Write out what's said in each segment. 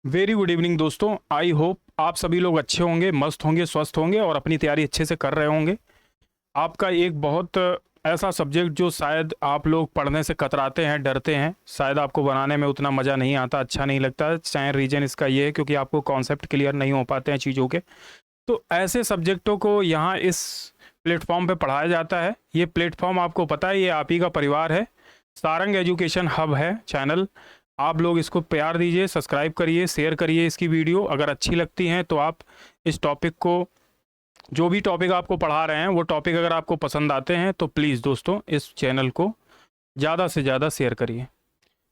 Very good evening दोस्तों। I hope आप सभी लोग अच्छे होंगे, मस्त होंगे, स्वस्थ होंगे और अपनी तैयारी अच्छे से कर रहे होंगे। आपका एक बहुत ऐसा सब्जेक्ट जो शायद आप लोग पढ़ने से कतराते हैं, डरते हैं, शायद आपको बनाने में उतना मज़ा नहीं आता, अच्छा नहीं लगता। शायद रीज़न इसका ये है क्योंकि आपको कॉन्सेप्ट क्लियर नहीं हो पाते हैं चीज़ों के। तो ऐसे सब्जेक्टों को यहाँ इस प्लेटफॉर्म पे पढ़ाया जाता है। ये प्लेटफॉर्म आपको पता है, ये आप ही का परिवार है। सारंग एजुकेशन हब है चैनल। आप लोग इसको प्यार दीजिए, सब्सक्राइब करिए, शेयर करिए इसकी वीडियो। अगर अच्छी लगती हैं तो आप इस टॉपिक को, जो भी टॉपिक आपको पढ़ा रहे हैं वो टॉपिक अगर आपको पसंद आते हैं तो प्लीज़ दोस्तों इस चैनल को ज़्यादा से ज़्यादा शेयर करिए।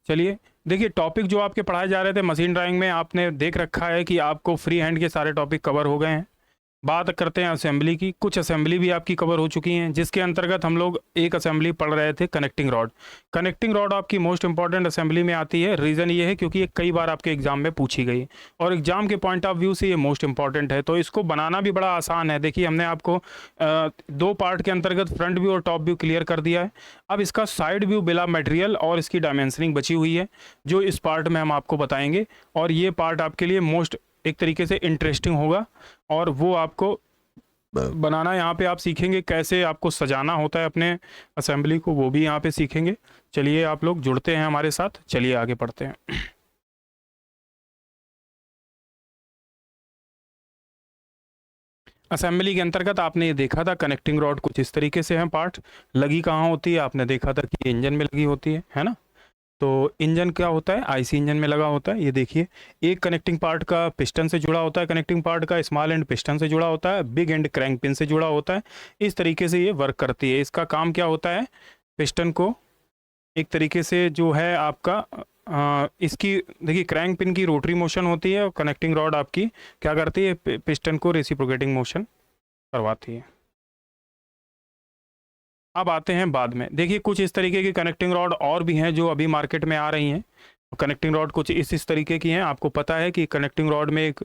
चलिए देखिए, टॉपिक जो आपके पढ़ाए जा रहे थे मशीन ड्राइंग में, आपने देख रखा है कि आपको फ्री हैंड के सारे टॉपिक कवर हो गए हैं। बात करते हैं असेंबली की। कुछ असेंबली भी आपकी कवर हो चुकी हैं, जिसके अंतर्गत हम लोग एक असेंबली पढ़ रहे थे, कनेक्टिंग रॉड। कनेक्टिंग रॉड आपकी मोस्ट इंपॉर्टेंट असेंबली में आती है। रीज़न ये है क्योंकि ये कई बार आपके एग्जाम में पूछी गई और एग्जाम के पॉइंट ऑफ व्यू से ये मोस्ट इंपॉर्टेंट है। तो इसको बनाना भी बड़ा आसान है। देखिए, हमने आपको दो पार्ट के अंतर्गत फ्रंट व्यू और टॉप व्यू क्लियर कर दिया है। अब इसका side view bill of material और इसकी डायमेंशनिंग बची हुई है, जो इस पार्ट में हम आपको बताएंगे। और ये पार्ट आपके लिए मोस्ट एक तरीके से इंटरेस्टिंग होगा और वो आपको बनाना यहाँ पे आप सीखेंगे, कैसे आपको सजाना होता है अपने असेंबली को, वो भी यहाँ पे सीखेंगे। चलिए आप लोग जुड़ते हैं हमारे साथ, चलिए आगे पढ़ते हैं। असेंबली के अंतर्गत आपने ये देखा था, कनेक्टिंग रॉड कुछ इस तरीके से है। पार्ट लगी कहाँ होती है, आपने देखा था कि इंजन में लगी होती है ना। तो इंजन क्या होता है, आईसी इंजन में लगा होता है। ये देखिए, एक कनेक्टिंग पार्ट का पिस्टन से जुड़ा होता है, कनेक्टिंग पार्ट का स्मॉल एंड पिस्टन से जुड़ा होता है, बिग एंड क्रैंक पिन से जुड़ा होता है। इस तरीके से ये वर्क करती है। इसका काम क्या होता है, पिस्टन को एक तरीके से जो है आपका इसकी देखिए, क्रैंक पिन की रोटरी मोशन होती है और कनेक्टिंग रॉड आपकी क्या करती है, पिस्टन को रेसिप्रोकेटिंग मोशन करवाती है। अब आते हैं बाद में। देखिए, कुछ इस तरीके की कनेक्टिंग रॉड और भी हैं जो अभी मार्केट में आ रही हैं। कनेक्टिंग रॉड कुछ इस तरीके की हैं। आपको पता है कि कनेक्टिंग रॉड में एक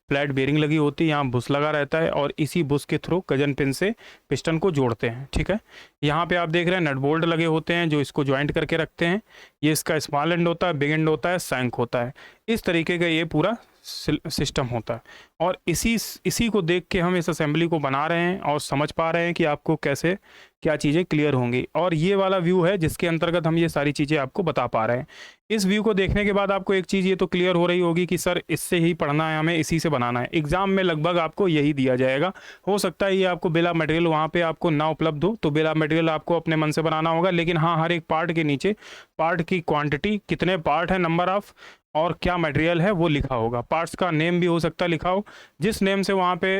फ्लैट बेरिंग लगी होती है, यहाँ बुश लगा रहता है और इसी बुश के थ्रू गजन पिन से पिस्टन को जोड़ते हैं। ठीक है, यहाँ पे आप देख रहे हैं नट बोल्ट लगे होते हैं जो इसको ज्वाइंट करके रखते हैं। ये इसका स्मॉल एंड होता है, बिग एंड होता है, सैंक होता है। इस तरीके का ये पूरा सिस्टम होता है और इसी को देख के हम इस असेंबली को बना रहे हैं और समझ पा रहे हैं कि आपको कैसे क्या चीज़ें क्लियर होंगी। और ये वाला व्यू है जिसके अंतर्गत हम ये सारी चीज़ें आपको बता पा रहे हैं। इस व्यू को देखने के बाद आपको एक चीज़ ये तो क्लियर हो रही होगी कि सर इससे ही पढ़ना है, हमें इसी से बनाना है। एग्जाम में लगभग आपको यही दिया जाएगा। हो सकता है ये आपको बिल ऑफ मटेरियल वहाँ पे आपको ना उपलब्ध हो, तो बिल ऑफ मटेरियल आपको अपने मन से बनाना होगा। लेकिन हाँ, हर एक पार्ट के नीचे पार्ट की क्वांटिटी, कितने पार्ट है, नंबर ऑफ और क्या मटेरियल है वो लिखा होगा। पार्ट्स का नेम भी हो सकता है लिखा हो, जिस नेम से वहाँ पे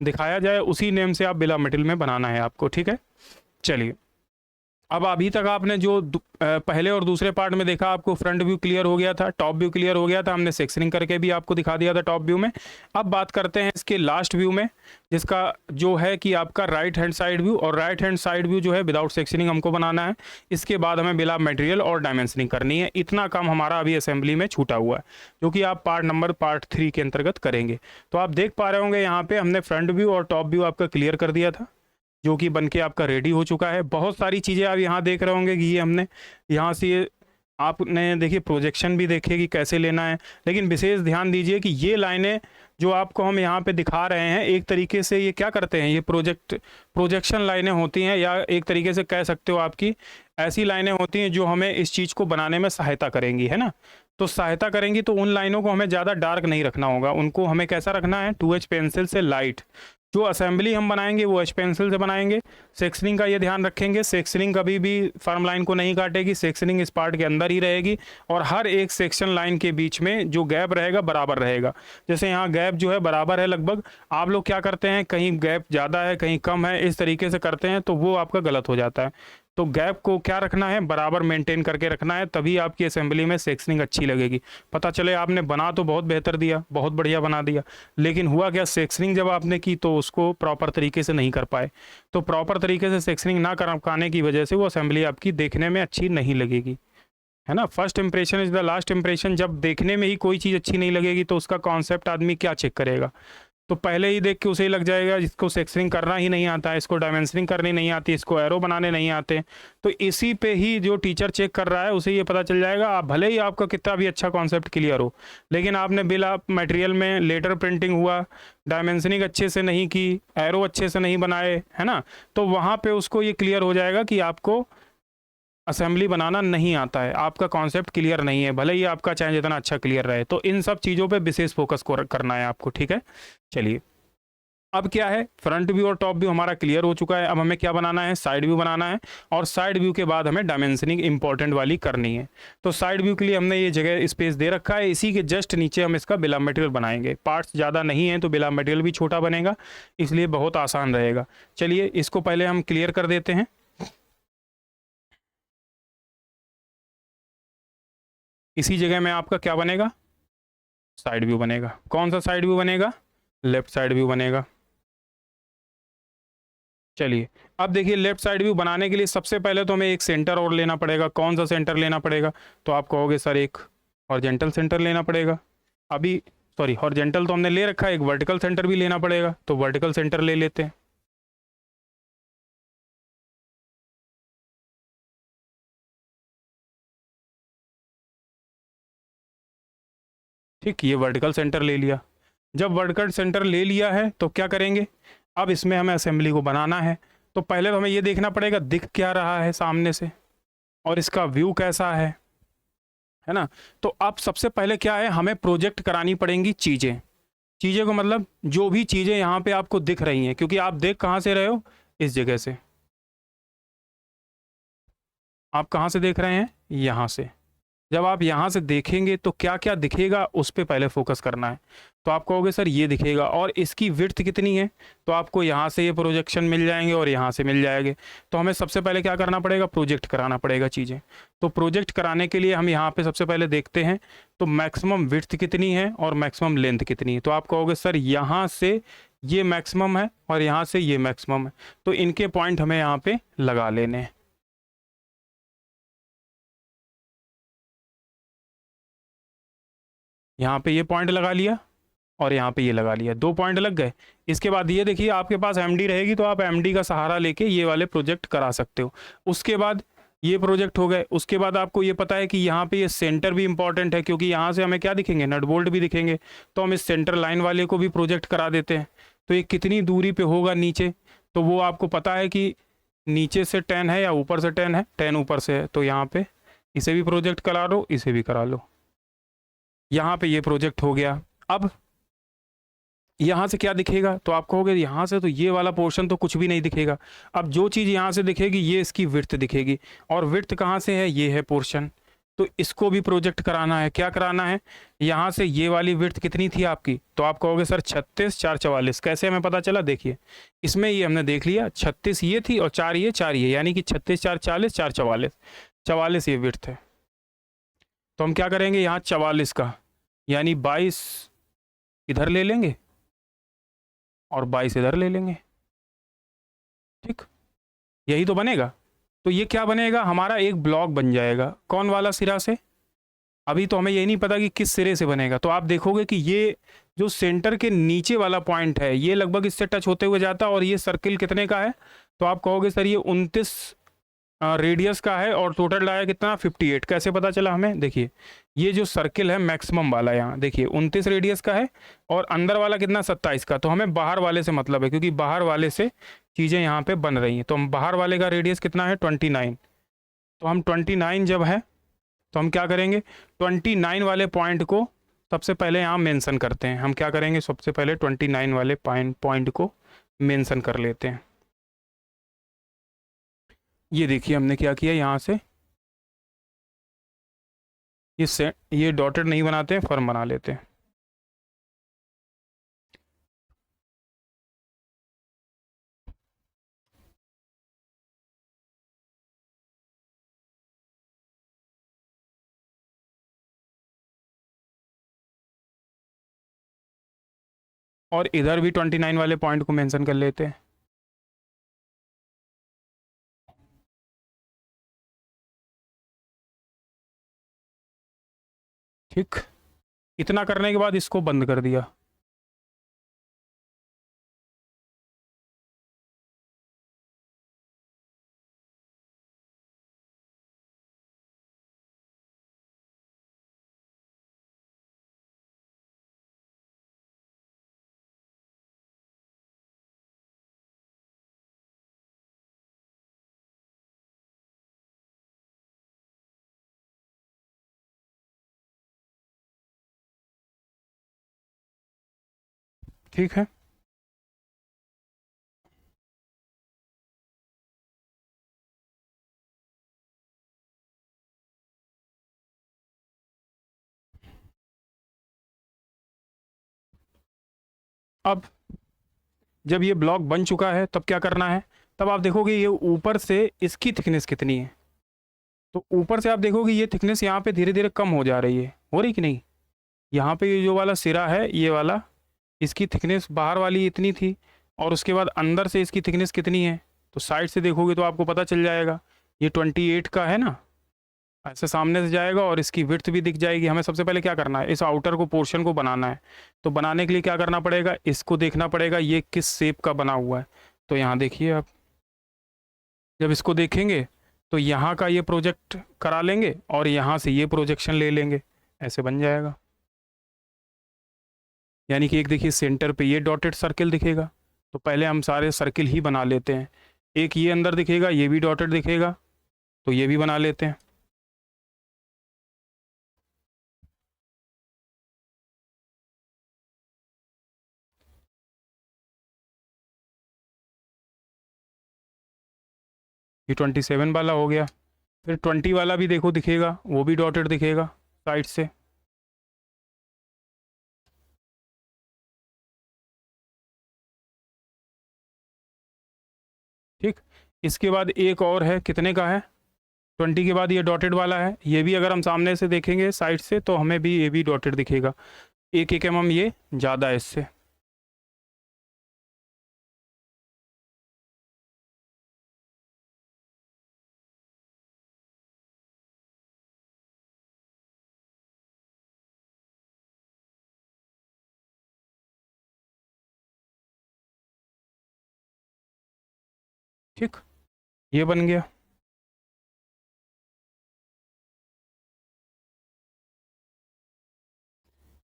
दिखाया जाए उसी नेम से आप बिल ऑफ मटेरियल में बनाना है आपको। ठीक है, चलिए। अब अभी तक आपने जो पहले और दूसरे पार्ट में देखा, आपको फ्रंट व्यू क्लियर हो गया था, टॉप व्यू क्लियर हो गया था, हमने सेक्शनिंग करके भी आपको दिखा दिया था टॉप व्यू में। अब बात करते हैं इसके लास्ट व्यू में, जिसका जो है कि आपका राइट हैंड साइड व्यू। और राइट हैंड साइड व्यू जो है विदाउट सेक्शनिंग हमको बनाना है। इसके बाद हमें बिल ऑफ मटेरियल और डायमेंशनिंग करनी है। इतना काम हमारा अभी असेंबली में छूटा हुआ है, जो कि आप पार्ट 3 के अंतर्गत करेंगे। तो आप देख पा रहे होंगे यहाँ पे हमने फ्रंट व्यू और टॉप व्यू आपका क्लियर कर दिया था, जो कि बनके आपका रेडी हो चुका है। बहुत सारी चीज़ें आप यहाँ देख रहे होंगे कि ये हमने यहाँ से ये आपने देखिए प्रोजेक्शन भी देखे कि कैसे लेना है। लेकिन विशेष ध्यान दीजिए कि ये लाइनें जो आपको हम यहाँ पे दिखा रहे हैं, एक तरीके से ये क्या करते हैं, ये प्रोजेक्शन लाइनें होती हैं, या एक तरीके से कह सकते हो आपकी ऐसी लाइनें होती हैं जो हमें इस चीज़ को बनाने में सहायता करेंगी, है ना। तो सहायता करेंगी तो उन लाइनों को हमें ज़्यादा डार्क नहीं रखना होगा, उनको हमें कैसा रखना है, 2H पेंसिल से लाइट। जो असेंबली हम बनाएंगे वो H पेंसिल से बनाएंगे। सेक्शनिंग का ये ध्यान रखेंगे, सेक्शनिंग कभी भी फर्म लाइन को नहीं काटेगी, सेक्शनिंग इस पार्ट के अंदर ही रहेगी और हर एक सेक्शन लाइन के बीच में जो गैप रहेगा बराबर रहेगा। जैसे यहाँ गैप जो है बराबर है लगभग, आप लोग क्या करते हैं, कहीं गैप ज़्यादा है कहीं कम है, इस तरीके से करते हैं तो वो आपका गलत हो जाता है। तो गैप को क्या रखना है, बराबर मेंटेन करके रखना है, तभी आपकी असेंबली में सेक्शनिंग अच्छी लगेगी। पता चले आपने बना तो बहुत बेहतर दिया, बहुत बढ़िया बना दिया, लेकिन हुआ क्या, सेक्शनिंग जब आपने की तो उसको प्रॉपर तरीके से नहीं कर पाए। तो प्रॉपर तरीके से सेक्शनिंग ना कर पाने की वजह से वो असेंबली आपकी देखने में अच्छी नहीं लगेगी, है ना। First impression is the last impression. जब देखने में ही कोई चीज़ अच्छी नहीं लगेगी तो उसका कॉन्सेप्ट आदमी क्या चेक करेगा। तो पहले ही देख के उसे ही लग जाएगा जिसको सेक्शनिंग करना ही नहीं आता है, इसको डायमेंशनिंग करनी नहीं आती, इसको एरो बनाने नहीं आते, तो इसी पे ही जो टीचर चेक कर रहा है उसे ये पता चल जाएगा। आप भले ही आपका कितना भी अच्छा कॉन्सेप्ट क्लियर हो, लेकिन आपने बिल ऑफ मटेरियल में लेटर प्रिंटिंग हुआ, डायमेंशनिंग अच्छे से नहीं की, एरो अच्छे से नहीं बनाए, है ना, तो वहाँ पे उसको ये क्लियर हो जाएगा कि आपको असेंबली बनाना नहीं आता है, आपका कॉन्सेप्ट क्लियर नहीं है, भले ही आपका चाहे जितना अच्छा क्लियर रहे। तो इन सब चीज़ों पे विशेष फोकस करना है आपको, ठीक है। चलिए, अब क्या है, फ्रंट व्यू और टॉप व्यू हमारा क्लियर हो चुका है। अब हमें क्या बनाना है, साइड व्यू बनाना है, और साइड व्यू के बाद हमें डायमेंशनिंग इंपॉर्टेंट वाली करनी है। तो साइड व्यू के लिए हमने ये जगह स्पेस दे रखा है, इसी के जस्ट नीचे हम इसका बिल ऑफ मटेरियल बनाएंगे। पार्ट्स ज़्यादा नहीं है तो बिल ऑफ मटेरियल भी छोटा बनेगा, इसलिए बहुत आसान रहेगा। चलिए, इसको पहले हम क्लियर कर देते हैं। इसी जगह में आपका क्या बनेगा, साइड व्यू बनेगा। कौन सा साइड व्यू बनेगा, लेफ्ट साइड व्यू बनेगा। चलिए, अब देखिए, लेफ्ट साइड व्यू बनाने के लिए सबसे पहले तो हमें एक सेंटर और लेना पड़ेगा। कौन सा सेंटर लेना पड़ेगा, तो आप कहोगे सर एक हॉरिजेंटल सेंटर लेना पड़ेगा। अभी सॉरी, हॉरिजेंटल तो हमने ले रखा है, एक वर्टिकल सेंटर भी लेना पड़ेगा, तो वर्टिकल सेंटर ले लेते हैं। ठीक, ये वर्टिकल सेंटर ले लिया। जब वर्टिकल सेंटर ले लिया है तो क्या करेंगे, अब इसमें हमें असेंबली को बनाना है। तो पहले तो हमें ये देखना पड़ेगा दिख क्या रहा है सामने से, और इसका व्यू कैसा है ना। तो अब सबसे पहले क्या है, हमें प्रोजेक्ट करानी पड़ेंगी चीज़ें। चीज़ें को मतलब जो भी चीज़ें यहाँ पे आपको दिख रही हैं, क्योंकि आप देख कहाँ से रहे हो, इस जगह से। आप कहाँ से देख रहे हैं, यहाँ से। जब आप यहाँ से देखेंगे तो क्या क्या दिखेगा उस पर पहले फोकस करना है। तो आप कहोगे सर ये दिखेगा, और इसकी विड्थ कितनी है, तो आपको यहाँ से ये प्रोजेक्शन मिल जाएंगे और यहाँ से मिल जाएंगे। तो हमें सबसे पहले क्या करना पड़ेगा, प्रोजेक्ट कराना पड़ेगा चीज़ें। तो प्रोजेक्ट कराने के लिए हम यहाँ पे सबसे पहले देखते हैं तो मैक्सिमम विड्थ कितनी है और मैक्सिमम लेंथ कितनी है। तो आप कहोगे सर यहाँ से ये मैक्सिमम है और यहाँ से ये मैक्सिमम है, तो इनके पॉइंट हमें यहाँ पे लगा लेने हैं। यहाँ पे ये पॉइंट लगा लिया और यहाँ पे ये लगा लिया, 2 पॉइंट लग गए। इसके बाद ये देखिए, आपके पास एमडी रहेगी तो आप एमडी का सहारा लेके ये वाले प्रोजेक्ट करा सकते हो। उसके बाद ये प्रोजेक्ट हो गए। उसके बाद आपको ये पता है कि यहाँ पे ये सेंटर भी इंपॉर्टेंट है, क्योंकि यहाँ से हमें क्या दिखेंगे, नट बोल्ट भी दिखेंगे। तो हम इस सेंटर लाइन वाले को भी प्रोजेक्ट करा देते हैं। तो ये कितनी दूरी पे होगा नीचे, तो वो आपको पता है कि नीचे से 10 है या ऊपर से 10 है, 10 ऊपर से है, तो यहाँ पे इसे भी प्रोजेक्ट करा लो, इसे भी करा लो। यहाँ पे ये प्रोजेक्ट हो गया। अब यहाँ से क्या दिखेगा, तो आप कहोगे यहाँ से तो ये वाला पोर्शन तो कुछ भी नहीं दिखेगा। अब जो चीज़ यहाँ से दिखेगी ये इसकी विड्थ दिखेगी, और विड्थ कहाँ से है, ये है पोर्शन। तो इसको भी प्रोजेक्ट कराना है। क्या कराना है, यहाँ से ये वाली विड्थ कितनी थी आपकी, तो आप कहोगे सर 36 4 44। कैसे हमें पता चला, देखिए इसमें ये हमने देख लिया, 36 ये थी और 4 ये 4 ये, यानी कि 36 4 40 4 44, 44 ये विड्थ है। तो हम क्या करेंगे, यहाँ 44 का यानी 22 इधर ले लेंगे और 22 इधर ले लेंगे। ठीक, यही तो बनेगा। तो ये क्या बनेगा, हमारा एक ब्लॉक बन जाएगा। कौन वाला सिरा से, अभी तो हमें ये नहीं पता कि किस सिरे से बनेगा। तो आप देखोगे कि ये जो सेंटर के नीचे वाला पॉइंट है ये लगभग इससे टच होते हुए जाता है, और ये सर्किल कितने का है, तो आप कहोगे सर ये 29 रेडियस का है, और टोटल आया कितना 58। कैसे पता चला हमें, देखिए ये जो सर्किल है मैक्सिमम वाला, यहाँ देखिए 29 रेडियस का है, और अंदर वाला कितना 27 का। तो हमें बाहर वाले से मतलब है, क्योंकि बाहर वाले से चीज़ें यहाँ पे बन रही हैं। तो हम बाहर वाले का रेडियस कितना है 29। तो हम 29 जब है तो हम क्या करेंगे, 29 वाले पॉइंट को सबसे पहले यहाँ मेंशन करते हैं। हम क्या करेंगे, सबसे पहले 29 वाले पॉइंट को मेंशन कर लेते हैं। ये देखिए हमने क्या किया, यहाँ से ये डॉटेड नहीं बनाते हैं, फर्म बना लेते हैं। और इधर भी 29 वाले पॉइंट को मेंशन कर लेते हैं। ठीक, इतना करने के बाद इसको बंद कर दिया। ठीक है। अब जब ये ब्लॉक बन चुका है तब क्या करना है, तब आप देखोगे ये ऊपर से इसकी थिकनेस कितनी है। तो ऊपर से आप देखोगे ये थिकनेस यहाँ पे धीरे धीरे कम हो जा रही है, हो रही कि नहीं। यहाँ पे ये जो वाला सिरा है ये वाला, इसकी थिकनेस बाहर वाली इतनी थी, और उसके बाद अंदर से इसकी थिकनेस कितनी है, तो साइड से देखोगे तो आपको पता चल जाएगा। ये 28 का है ना, ऐसे सामने से जाएगा और इसकी विड्थ भी दिख जाएगी। हमें सबसे पहले क्या करना है, इस आउटर को पोर्शन को बनाना है। तो बनाने के लिए क्या करना पड़ेगा, इसको देखना पड़ेगा ये किस शेप का बना हुआ है। तो यहाँ देखिए आप, जब इसको देखेंगे तो यहाँ का ये प्रोजेक्ट करा लेंगे और यहाँ से ये प्रोजेक्शन ले लेंगे, ऐसे बन जाएगा। यानी कि एक देखिए सेंटर पे ये डॉटेड सर्किल दिखेगा, तो पहले हम सारे सर्किल ही बना लेते हैं। एक ये अंदर दिखेगा, ये भी डॉटेड दिखेगा, तो ये भी बना लेते हैं। ये 27 वाला हो गया। फिर 20 वाला भी देखो दिखेगा, वो भी डॉटेड दिखेगा साइड से। ठीक। इसके बाद एक और है, कितने का है, 20 के बाद ये डॉटेड वाला है। ये भी अगर हम सामने से देखेंगे साइड से तो हमें भी ये भी डॉटेड दिखेगा। 1 1 mm ये ज़्यादा है इससे। ठीक, ये बन गया।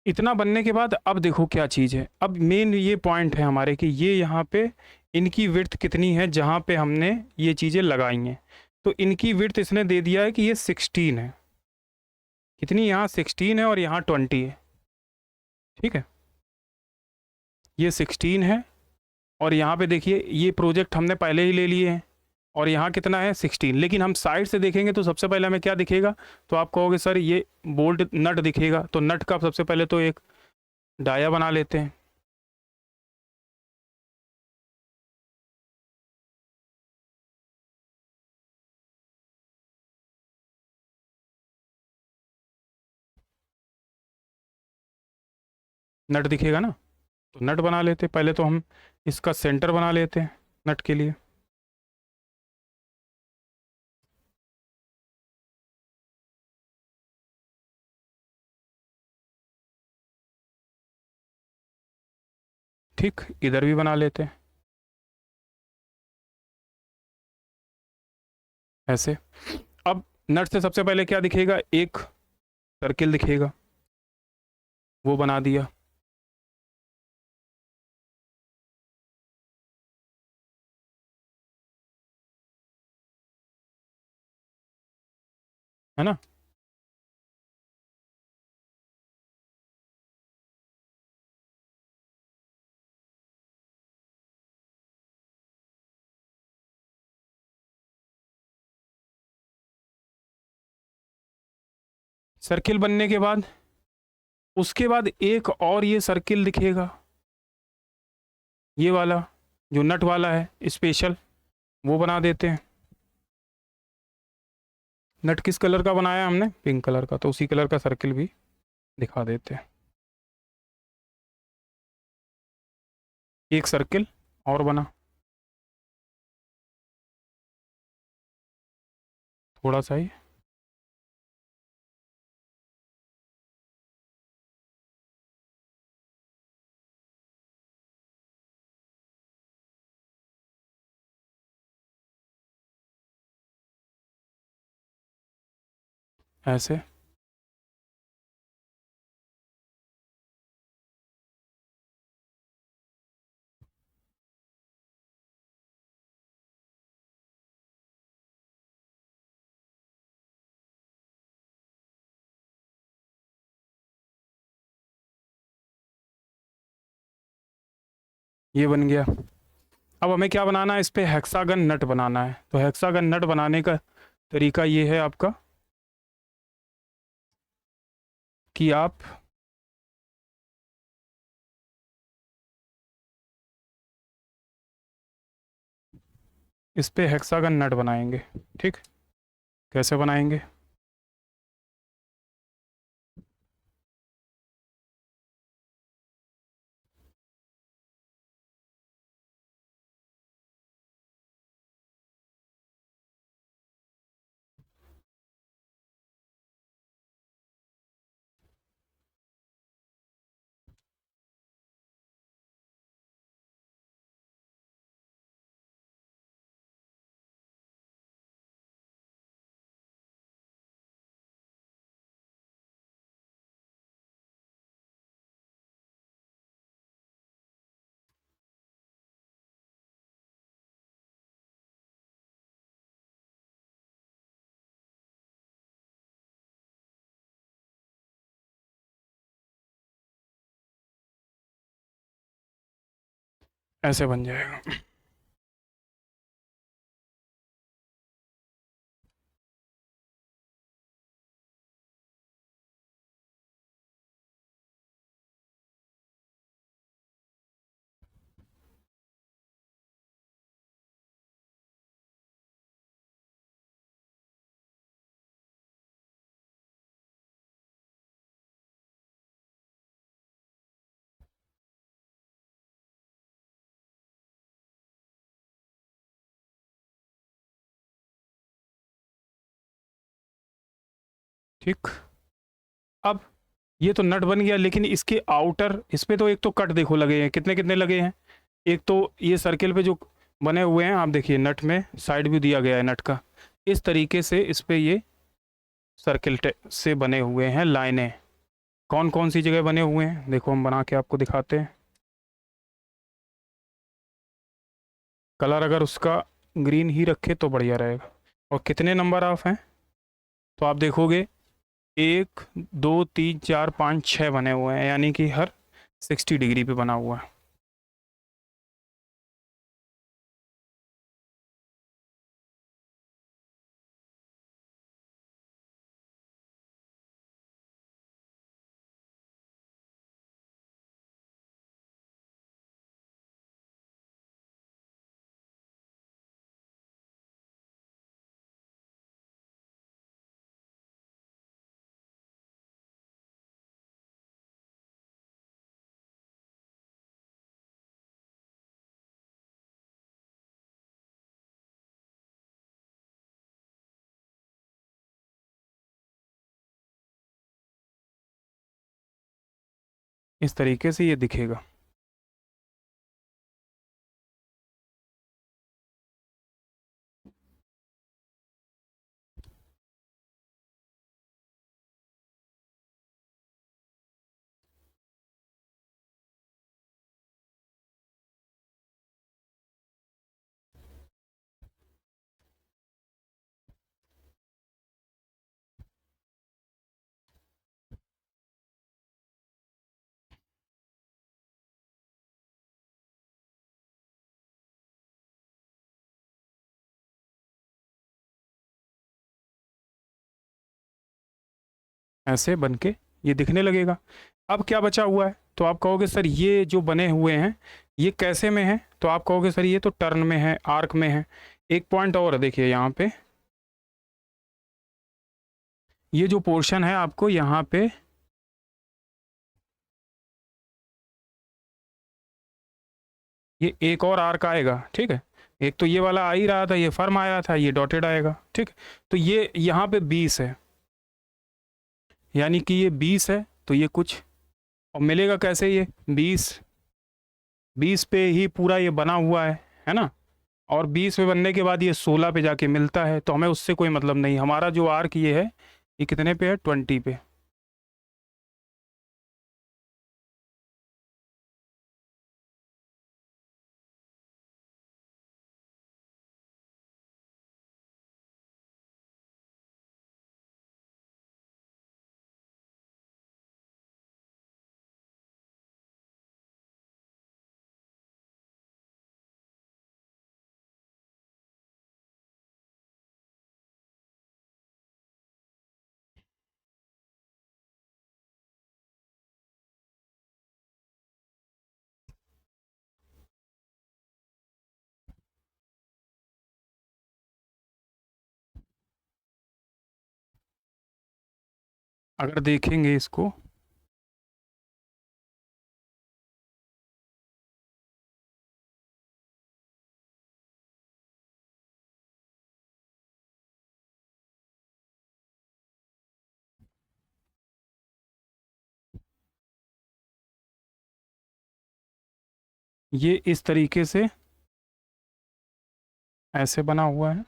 इतना बनने के बाद अब देखो क्या चीज़ है, अब मेन ये पॉइंट है हमारे कि ये यहाँ पे इनकी विड्थ कितनी है जहाँ पे हमने ये चीज़ें लगाई हैं। तो इनकी विड्थ इसने दे दिया है कि ये 16 है। कितनी, यहाँ 16 है और यहाँ 20 है। ठीक है, ये 16 है और यहाँ पे देखिए ये प्रोजेक्ट हमने पहले ही ले लिए हैं, और यहाँ कितना है 16। लेकिन हम साइड से देखेंगे तो सबसे पहले हमें क्या दिखेगा, तो आप कहोगे सर ये बोल्ट नट दिखेगा। तो नट का सबसे पहले तो एक डाया बना लेते हैं। नट दिखेगा ना, तो नट बना लेते हैं। पहले तो हम इसका सेंटर बना लेते हैं नट के लिए। ठीक, इधर भी बना लेते हैं ऐसे। अब नट से सबसे पहले क्या दिखेगा, एक सर्किल दिखेगा, वो बना दिया। है ना। सर्किल बनने के बाद उसके बाद एक और ये सर्किल दिखेगा, ये वाला जो नट वाला है स्पेशल, वो बना देते हैं। नट किस कलर का बनाया हमने, पिंक कलर का, तो उसी कलर का सर्किल भी दिखा देते हैं। एक सर्किल और बना, थोड़ा सा ही। ऐसे। ये बन गया। अब हमें क्या बनाना है, इस पे हेक्सागन नट बनाना है। तो हेक्सागन नट बनाने का तरीका ये है आपका कि आप इस पे हेक्सागन नट बनाएंगे। ठीक, कैसे बनाएंगे? ऐसे बन जाएगा। ठीक, अब ये तो नट बन गया, लेकिन इसके आउटर इस पे तो एक तो कट देखो लगे हैं, कितने कितने लगे हैं। एक तो ये सर्किल पे जो बने हुए हैं, आप देखिए नट में साइड व्यू दिया गया है नट का। इस तरीके से इस पे ये सर्किल से बने हुए हैं लाइनें। कौन कौन सी जगह बने हुए हैं देखो, हम बना के आपको दिखाते हैं। कलर अगर उसका ग्रीन ही रखे तो बढ़िया रहेगा। और कितने नंबर ऑफ हैं, तो आप देखोगे 1 2 3 4 5 6 बने हुए हैं, यानी कि हर 60 डिग्री पे बना हुआ है। इस तरीके से ये दिखेगा। ऐसे बन के ये दिखने लगेगा। अब क्या बचा हुआ है, तो आप कहोगे सर ये जो बने हुए हैं ये कैसे में है, तो आप कहोगे सर ये तो टर्न में है, आर्क में है। एक पॉइंट और है, देखिए यहाँ पे ये जो पोर्शन है आपको यहाँ पे ये एक और आर्क आएगा। ठीक है, एक तो ये वाला आ ही रहा था, ये फर्म आया था, ये डॉटेड आएगा। ठीक, तो ये यहाँ पे 20 है, यानी कि ये 20 है, तो ये कुछ और मिलेगा कैसे, ये 20 पे ही पूरा ये बना हुआ है ना। और 20 पे बनने के बाद ये 16 पे जाके मिलता है, तो हमें उससे कोई मतलब नहीं। हमारा जो आर्क ये है ये कितने पे है, 20 पे। अगर देखेंगे इसको, ये इस तरीके से ऐसे बना हुआ है।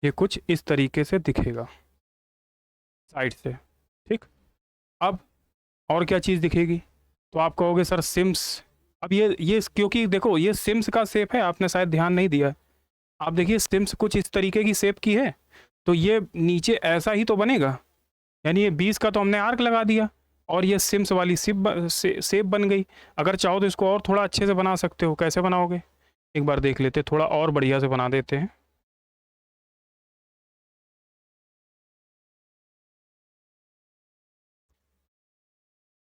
ये कुछ इस तरीके से दिखेगा साइड से। ठीक, अब और क्या चीज़ दिखेगी, तो आप कहोगे सर सिम्स। अब ये क्योंकि देखो ये सिम्स का शेप है, आपने शायद ध्यान नहीं दिया। आप देखिए सिम्स कुछ इस तरीके की शेप की है, तो ये नीचे ऐसा ही तो बनेगा। यानी ये 20 का तो हमने आर्क लगा दिया और ये सिम्स वाली शेप बन गई। अगर चाहो तो इसको और थोड़ा अच्छे से बना सकते हो। कैसे बनाओगे एक बार देख लेते, थोड़ा और बढ़िया से बना देते हैं।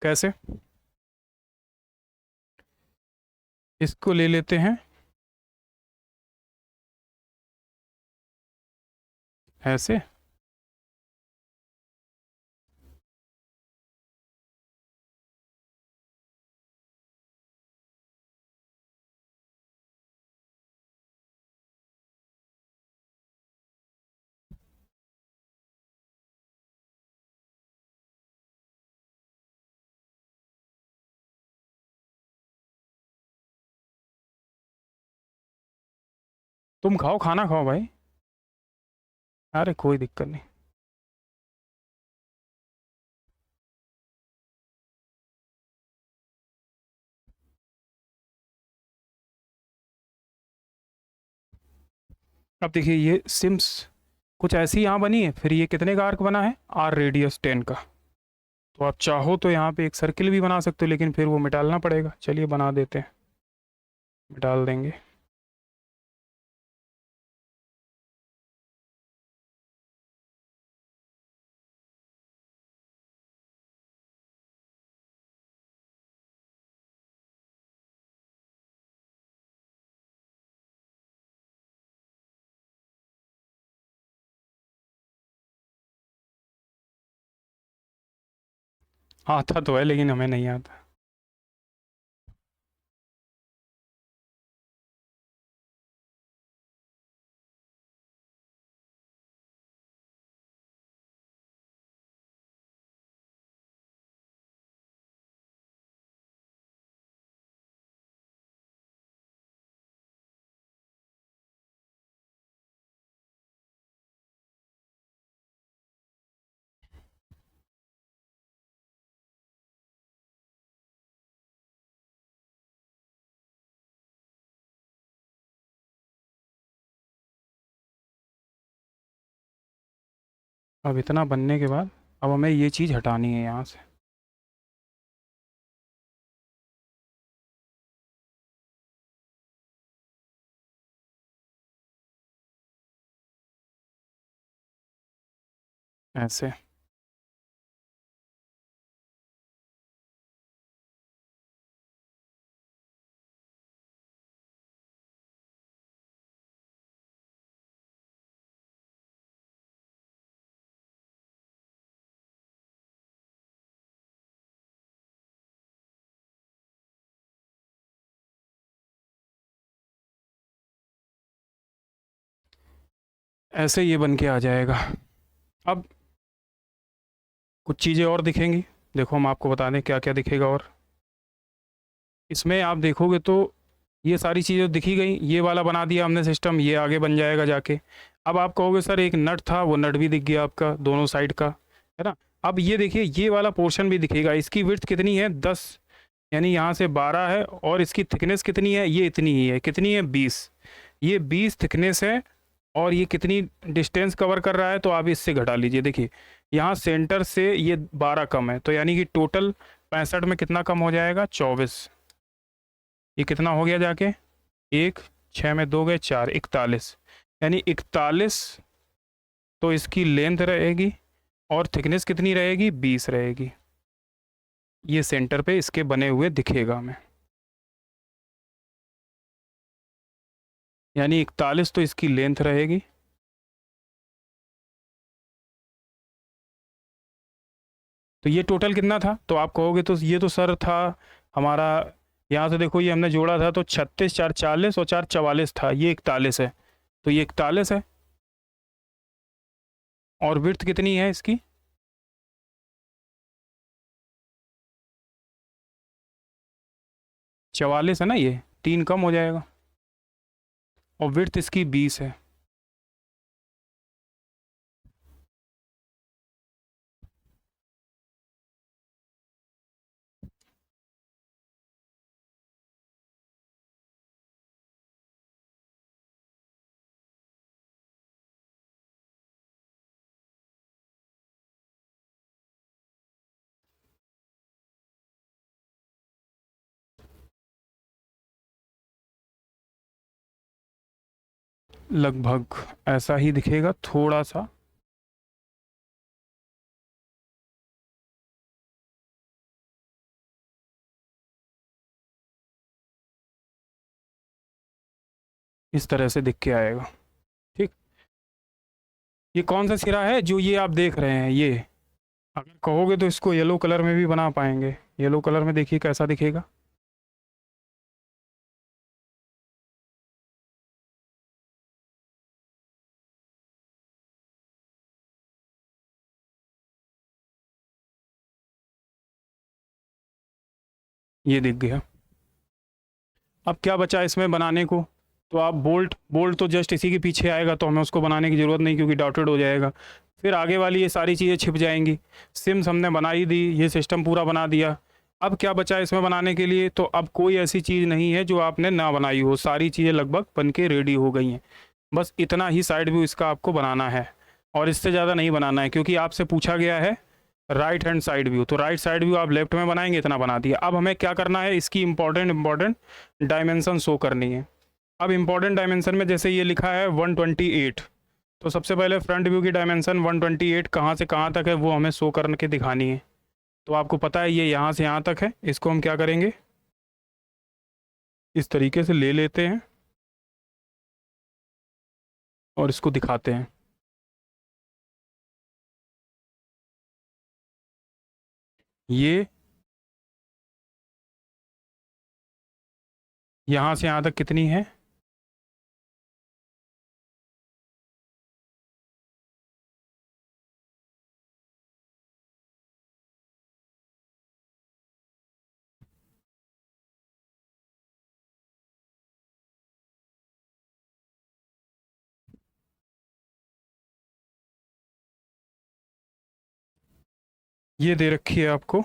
कैसे, इसको ले लेते हैं ऐसे, तुम खाओ, खाना खाओ भाई। अरे कोई दिक्कत नहीं। अब देखिए ये सिम्स कुछ ऐसी यहाँ बनी है, फिर ये कितने का आर्क बना है, आर रेडियस 10 का। तो आप चाहो तो यहाँ पे एक सर्किल भी बना सकते हो, लेकिन फिर वो मिटालना पड़ेगा। चलिए बना देते हैं, मिटाल देंगे। आता तो है लेकिन हमें नहीं आता। अब इतना बनने के बाद अब हमें ये चीज़ हटानी है यहाँ से। ऐसे, ऐसे ये बन के आ जाएगा। अब कुछ चीज़ें और दिखेंगी, देखो हम आपको बता दें क्या क्या दिखेगा। और इसमें आप देखोगे तो ये सारी चीज़ें दिखी गई, ये वाला बना दिया हमने सिस्टम, ये आगे बन जाएगा जाके। अब आप कहोगे सर एक नट था, वो नट भी दिख गया आपका दोनों साइड का, है ना। अब ये देखिए ये वाला पोर्शन भी दिखेगा। इसकी विड्थ कितनी है, 10, यानी यहाँ से 12 है। और इसकी थिकनेस कितनी है, ये इतनी ही है। कितनी है, 20। ये 20 थिकनेस है और ये कितनी डिस्टेंस कवर कर रहा है, तो आप इससे घटा लीजिए। देखिए यहाँ सेंटर से ये 12 कम है, तो यानी कि टोटल 65 में कितना कम हो जाएगा, 24। ये कितना हो गया जाके, 1, 6 में 2 गए 4, 41, यानी 41 तो इसकी लेंथ रहेगी और थिकनेस कितनी रहेगी, 20 रहेगी। ये सेंटर पे इसके बने हुए दिखेगा हमें, यानी 41 तो इसकी लेंथ रहेगी। तो ये टोटल कितना था, तो आप कहोगे तो ये तो सर था हमारा, यहाँ से देखो ये हमने जोड़ा था तो 36, 4 40 और 4 44 था, ये 41 है, तो ये 41 है। और विड्थ कितनी है इसकी, 44 है ना, ये 3 कम हो जाएगा। और विड्थ इसकी 20 है। लगभग ऐसा ही दिखेगा थोड़ा सा। इस तरह से दिख के आएगा। ठीक, ये कौन सा सिरा है जो ये आप देख रहे हैं, ये अगर कहोगे तो इसको येलो कलर में भी बना पाएंगे। येलो कलर में देखिए कैसा दिखेगा। ये दिख गया। अब क्या बचा इसमें बनाने को, तो आप बोल्ट, बोल्ट तो जस्ट इसी के पीछे आएगा, तो हमें उसको बनाने की ज़रूरत नहीं क्योंकि डॉटेड हो जाएगा। फिर आगे वाली ये सारी चीज़ें छिप जाएंगी। सिम्स हमने बना ही दी, ये सिस्टम पूरा बना दिया। अब क्या बचा इसमें बनाने के लिए, तो अब कोई ऐसी चीज़ नहीं है जो आपने ना बनाई हो, सारी चीज़ें लगभग बन के रेडी हो गई हैं। बस इतना ही साइड व्यू इसका आपको बनाना है और इससे ज़्यादा नहीं बनाना है, क्योंकि आपसे पूछा गया है राइट हैंड साइड व्यू, तो राइट साइड व्यू आप लेफ्ट में बनाएंगे, इतना बना दिया। अब हमें क्या करना है, इसकी इंपॉर्टेंट डायमेंशन शो करनी है। अब इंपॉर्टेंट डायमेंशन में जैसे ये लिखा है 128, तो सबसे पहले फ्रंट व्यू की डायमेंशन 128 कहाँ से कहाँ तक है वो हमें शो करके दिखानी है। तो आपको पता है ये यहाँ से यहाँ तक है, इसको हम क्या करेंगे, इस तरीके से ले लेते हैं और इसको दिखाते हैं। ये यहाँ से यहाँ तक कितनी है, ये दे रखी है आपको।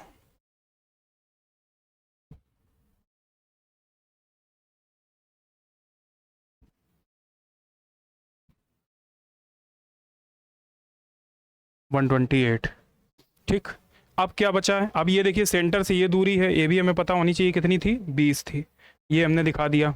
One twenty eight. ठीक, अब क्या बचा है, अब ये देखिए सेंटर से ये दूरी है, ये भी हमें पता होनी चाहिए कितनी थी, 20 थी। ये हमने दिखा दिया।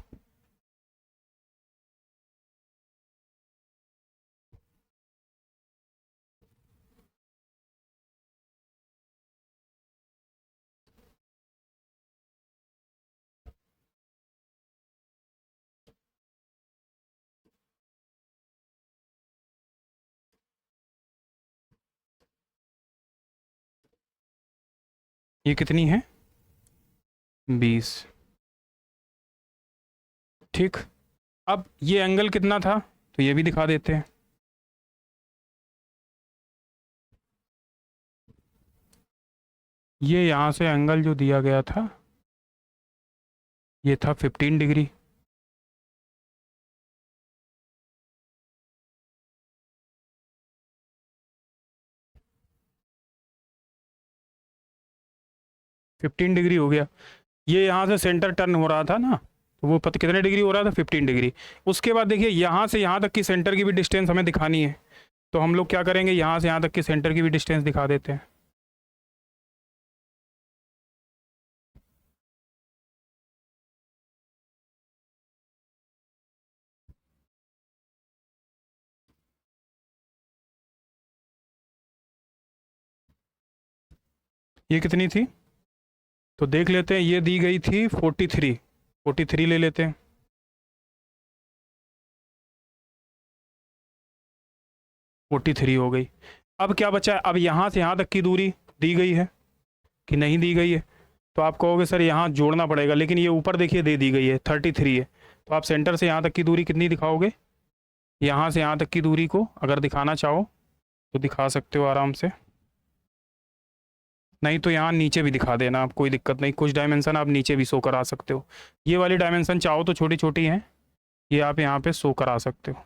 ये कितनी है, 20। ठीक, अब ये एंगल कितना था, तो ये भी दिखा देते हैं। ये यहाँ से एंगल जो दिया गया था ये था 15 डिग्री। 15 डिग्री हो गया। ये यहाँ से सेंटर टर्न हो रहा था ना, तो वो पता कितने डिग्री हो रहा था, 15 डिग्री। उसके बाद देखिए यहाँ से यहाँ तक की सेंटर की भी डिस्टेंस हमें दिखानी है, तो हम लोग क्या करेंगे, यहाँ से यहाँ तक की सेंटर की भी डिस्टेंस दिखा देते हैं। ये कितनी थी, तो देख लेते हैं, ये दी गई थी 43, 43 ले लेते हैं। 43 हो गई। अब क्या बचा है, अब यहाँ से यहाँ तक की दूरी दी गई है कि नहीं दी गई है, तो आप कहोगे सर यहाँ जोड़ना पड़ेगा, लेकिन ये ऊपर देखिए दे दी गई है 33 है, तो आप सेंटर से यहाँ तक की दूरी कितनी दिखाओगे, यहाँ से यहाँ तक की दूरी को अगर दिखाना चाहो तो दिखा सकते हो आराम से, नहीं तो यहाँ नीचे भी दिखा देना आप, कोई दिक्कत नहीं, कुछ डायमेंशन आप नीचे भी शो करा सकते हो। ये वाली डायमेंशन चाहो तो छोटी छोटी हैं, ये आप यहाँ पे शो करा सकते हो।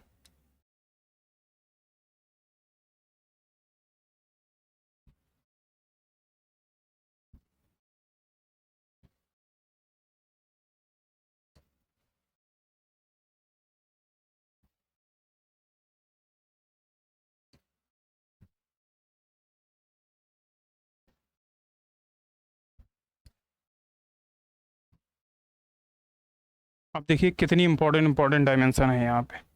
अब देखिए कितनी इंपॉर्टेंट इंपॉर्टेंट डायमेंशन है यहाँ पे।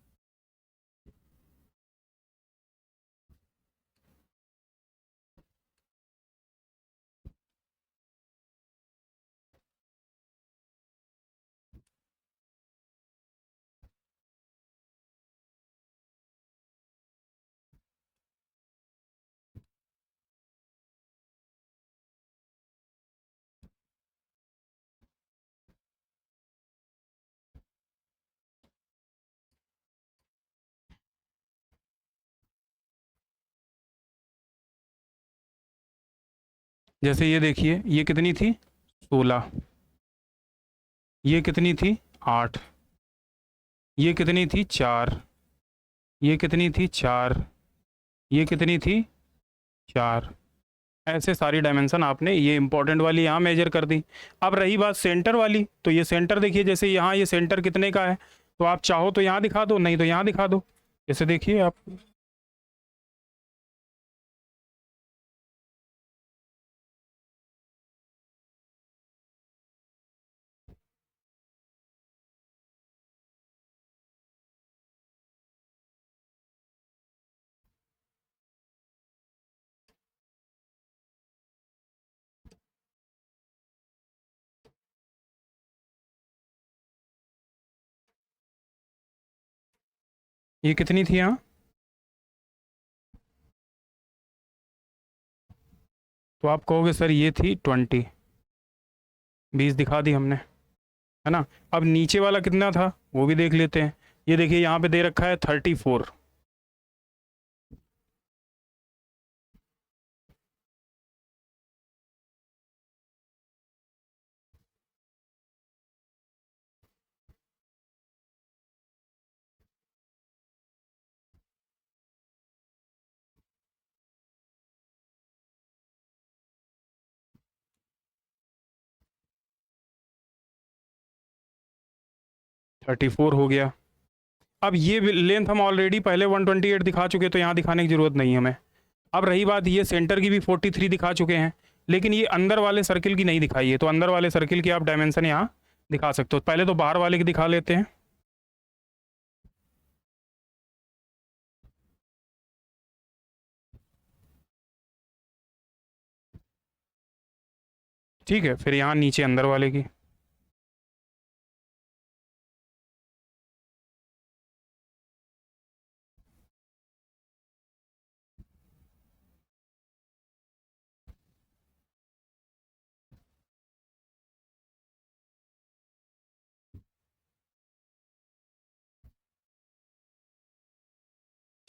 जैसे ये देखिए, ये कितनी थी 16, ये कितनी थी 8, ये कितनी थी 4, ये कितनी थी 4, ये कितनी थी 4। ऐसे सारी डायमेंशन आपने ये इंपॉर्टेंट वाली यहाँ मेजर कर दी। अब रही बात सेंटर वाली, तो ये सेंटर देखिए, जैसे यहाँ ये सेंटर कितने का है, तो आप चाहो तो यहाँ दिखा दो, नहीं तो यहाँ दिखा दो। जैसे देखिए आप, ये कितनी थी यहाँ, तो आप कहोगे सर ये थी 20, 20 दिखा दी हमने, है ना। अब नीचे वाला कितना था वो भी देख लेते हैं। ये देखिए यहाँ पे दे रखा है 34, 34 हो गया। अब ये लेंथ हम ऑलरेडी पहले 128 दिखा चुके, तो यहाँ दिखाने की ज़रूरत नहीं है हमें। अब रही बात, ये सेंटर की भी 43 दिखा चुके हैं, लेकिन ये अंदर वाले सर्किल की नहीं दिखाई है, तो अंदर वाले सर्किल की आप डायमेंशन यहाँ दिखा सकते हो। पहले तो बाहर वाले की दिखा लेते हैं। ठीक है, फिर यहाँ नीचे अंदर वाले की।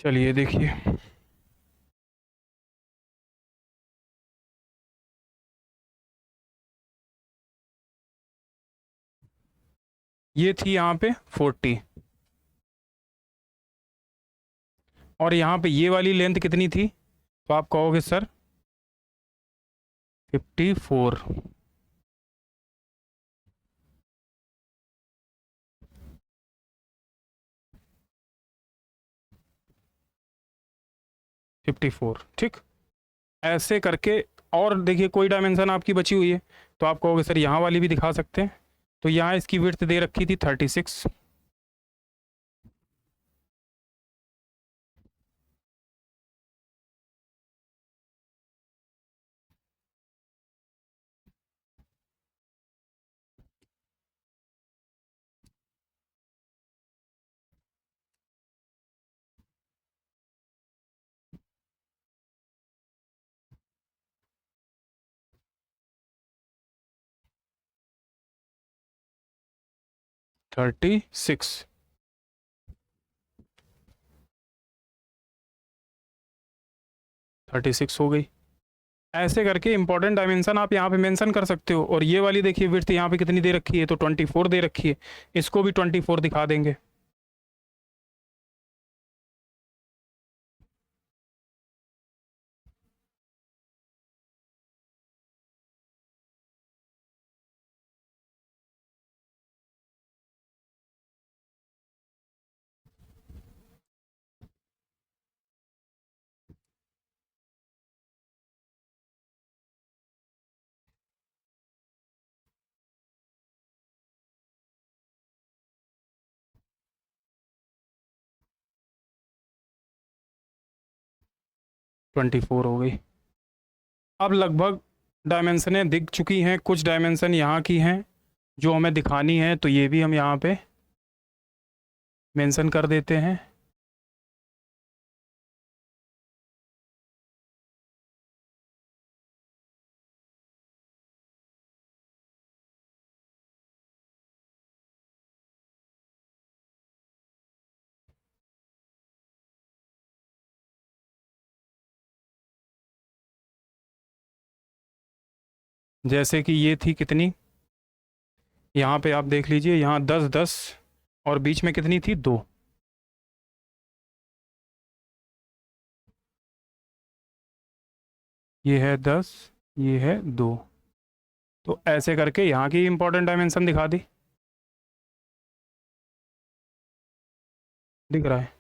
चलिए देखिए, ये थी यहाँ पे 40, और यहाँ पे ये वाली लेंथ कितनी थी, तो आप कहोगे सर 54। 54, ठीक। ऐसे करके, और देखिए कोई डायमेंशन आपकी बची हुई है तो आप कहोगे सर यहाँ वाली भी दिखा सकते हैं। तो यहाँ इसकी विड्थ दे रखी थी 36, 36, 36 हो गई। ऐसे करके इंपॉर्टेंट डायमेंशन आप यहाँ पे मेंशन कर सकते हो। और ये वाली देखिए विड्थ यहाँ पे कितनी दे रखी है, तो 24 दे रखी है, इसको भी 24 दिखा देंगे। ट्वेंटी फोर हो गई। अब लगभग डायमेंशनें दिख चुकी हैं, कुछ डायमेंशन यहाँ की हैं जो हमें दिखानी है, तो ये भी हम यहाँ पे मेंशन कर देते हैं। जैसे कि ये थी कितनी, यहाँ पे आप देख लीजिए, यहाँ 10 10, और बीच में कितनी थी, 2। ये है 10, ये है 2। तो ऐसे करके यहाँ की इंपॉर्टेंट डायमेंशन दिखा दी, दिख रहा है।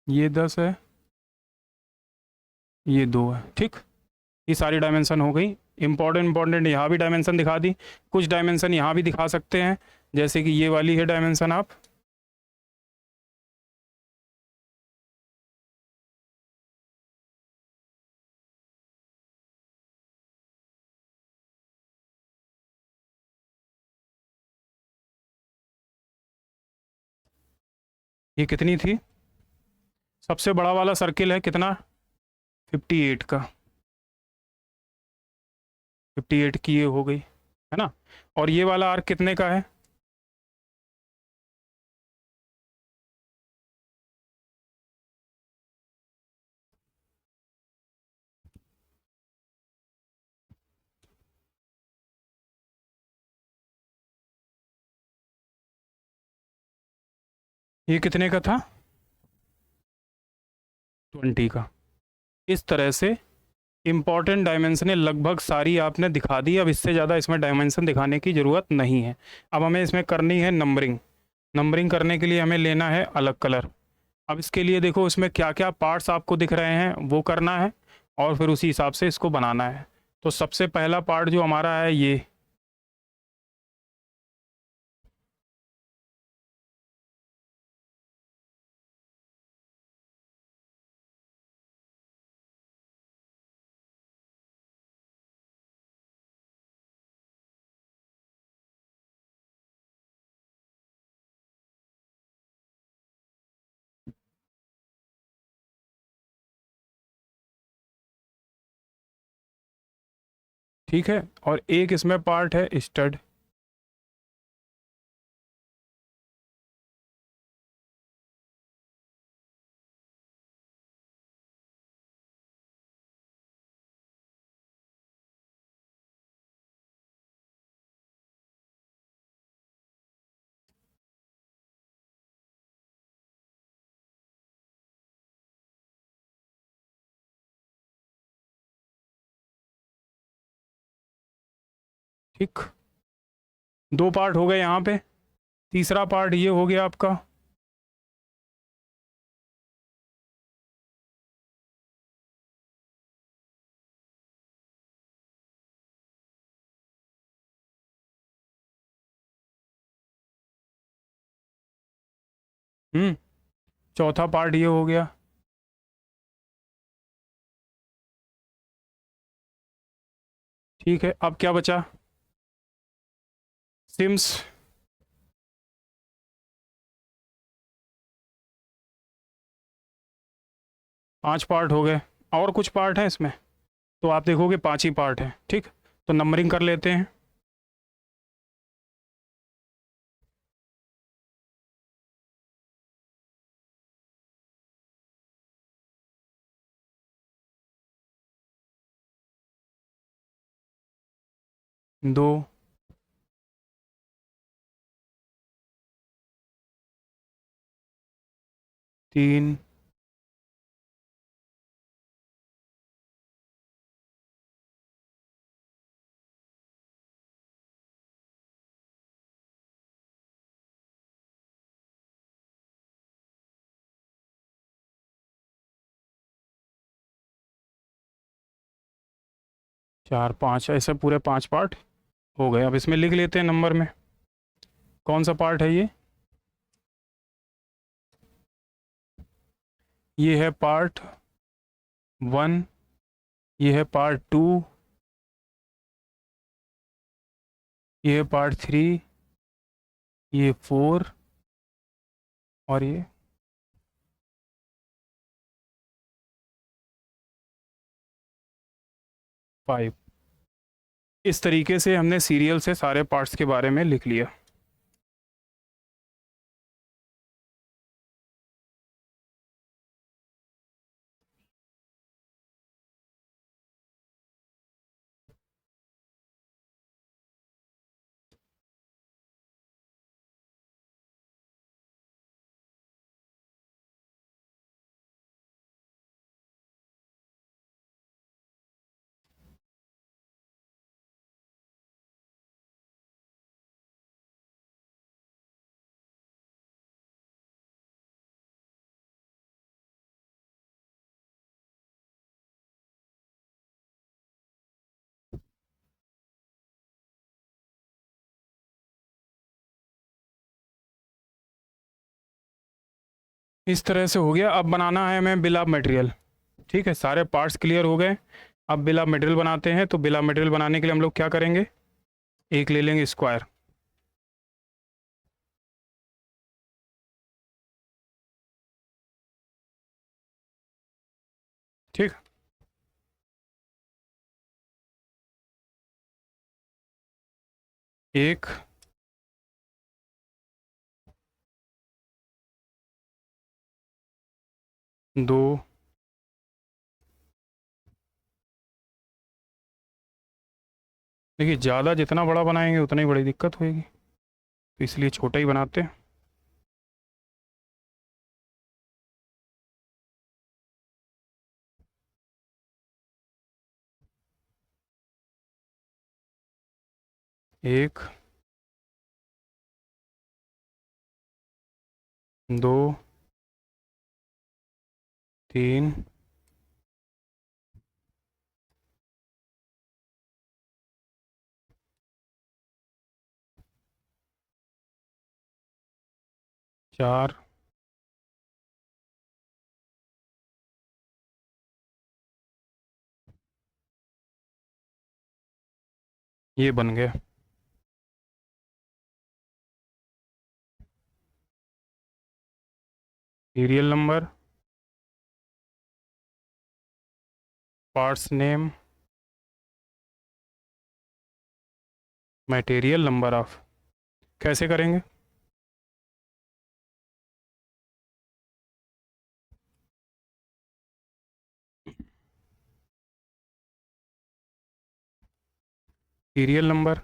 ये 10 है, ये 2 है, ठीक। ये सारी डायमेंशन हो गई। इंपॉर्टेंट यहाँ भी डायमेंशन दिखा दी, कुछ डायमेंशन यहाँ भी दिखा सकते हैं, जैसे कि ये वाली है डायमेंशन आप। ये कितनी थी, सबसे बड़ा वाला सर्किल है कितना, 58 का, 58 की ये हो गई, है ना। और ये वाला आर्क कितने का है, ये कितने का था, 20 का। इस तरह से इंपॉर्टेंट डायमेंशनें लगभग सारी आपने दिखा दी। अब इससे ज़्यादा इसमें डायमेंशन दिखाने की ज़रूरत नहीं है। अब हमें इसमें करनी है नंबरिंग। नंबरिंग करने के लिए हमें लेना है अलग कलर। अब इसके लिए देखो इसमें क्या क्या पार्ट्स आपको दिख रहे हैं वो करना है, और फिर उसी हिसाब से इसको बनाना है। तो सबसे पहला पार्ट जो हमारा है ठीक है। और एक इसमें पार्ट है स्टड। ठीक, 2 पार्ट हो गए यहाँ पे। तीसरा पार्ट ये हो गया आपका चौथा पार्ट ये हो गया। ठीक है, अब क्या बचा? सिम्स। 5 पार्ट हो गए। और कुछ पार्ट हैं इसमें? तो आप देखोगे 5 ही पार्ट हैं। ठीक, तो नंबरिंग कर लेते हैं। दो, 3, 4, 5, ऐसे पूरे 5 पार्ट हो गए। अब इसमें लिख लेते हैं नंबर में। कौन सा पार्ट है ये? ये है पार्ट 1, ये है पार्ट 2, ये है पार्ट 3, ये 4 और ये 5। इस तरीके से हमने सीरियल से सारे पार्ट्स के बारे में लिख लिया। इस तरह से हो गया। अब बनाना है हमें बिल ऑफ मटेरियल। ठीक है, सारे पार्ट्स क्लियर हो गए। अब बिल ऑफ मटेरियल बनाते हैं। तो बिल ऑफ मटेरियल बनाने के लिए हम लोग क्या करेंगे? एक ले लेंगे स्क्वायर। ठीक, एक, दो, देखिए ज़्यादा जितना बड़ा बनाएंगे उतना ही बड़ी दिक्कत होगी, तो इसलिए छोटा ही बनाते हैं। एक, दो, 3, 4, ये बन गया। Serial number, parts name, material number of. कैसे करेंगे? सीरियल नंबर,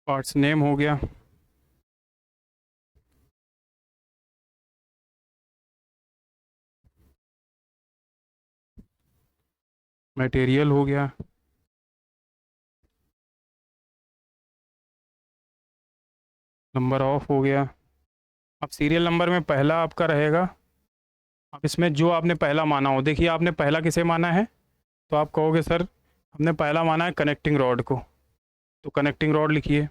पार्ट्स नेम हो गया। मटेरियल हो गया। नंबर ऑफ हो गया। अब सीरियल नंबर में पहला आपका रहेगा। अब इसमें जो आपने पहला माना हो, देखिए आपने पहला किसे माना है, तो आप कहोगे सर हमने पहला माना है कनेक्टिंग रॉड को, तो कनेक्टिंग रॉड लिखिए।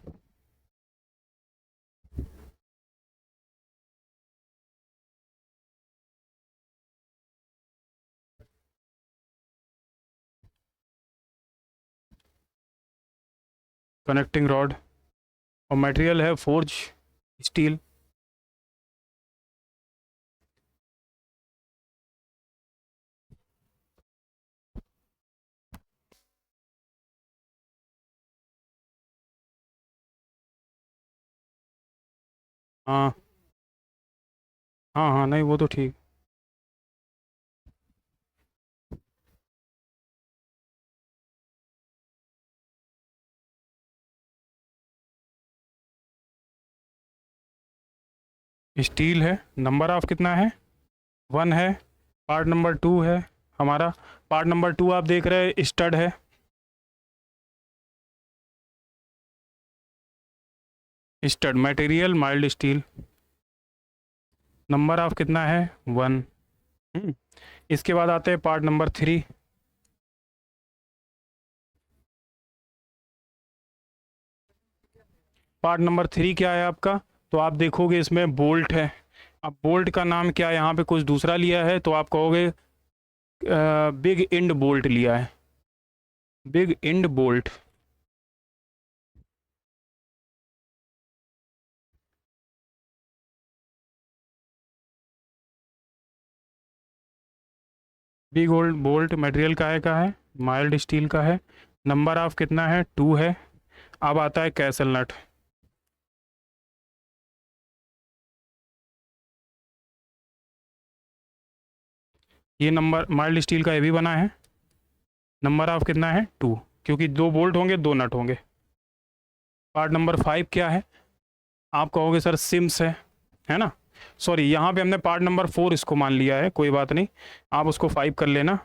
कनेक्टिंग रॉड, और मटेरियल है फोर्ज स्टील। हाँ हाँ हाँ, नहीं वो तो ठीक। स्टील है, नंबर ऑफ कितना है, 1 है। पार्ट नंबर 2 है हमारा। पार्ट नंबर 2 आप देख रहे हैं स्टड है। Stud material mild steel, number of कितना है, 1। इसके बाद आते हैं पार्ट नंबर 3। पार्ट नंबर 3 क्या है आपका, तो आप देखोगे इसमें बोल्ट है। अब बोल्ट का नाम क्या है, यहाँ पे कुछ दूसरा लिया है, तो आप कहोगे बिग इंड बोल्ट लिया है, big end bolt. Big old bolt material का है, माइल्ड स्टील का है। नंबर ऑफ कितना है, 2 है। अब आता है कैसल नट। ये नंबर माइल्ड स्टील का ये भी बना है। नंबर ऑफ कितना है, 2, क्योंकि 2 बोल्ट होंगे 2 नट होंगे। पार्ट नंबर 5 क्या है, आप कहोगे सर सिम्स है ना। सॉरी, यहाँ पे हमने पार्ट नंबर 4 इसको मान लिया है, कोई बात नहीं, आप उसको 5 कर लेना।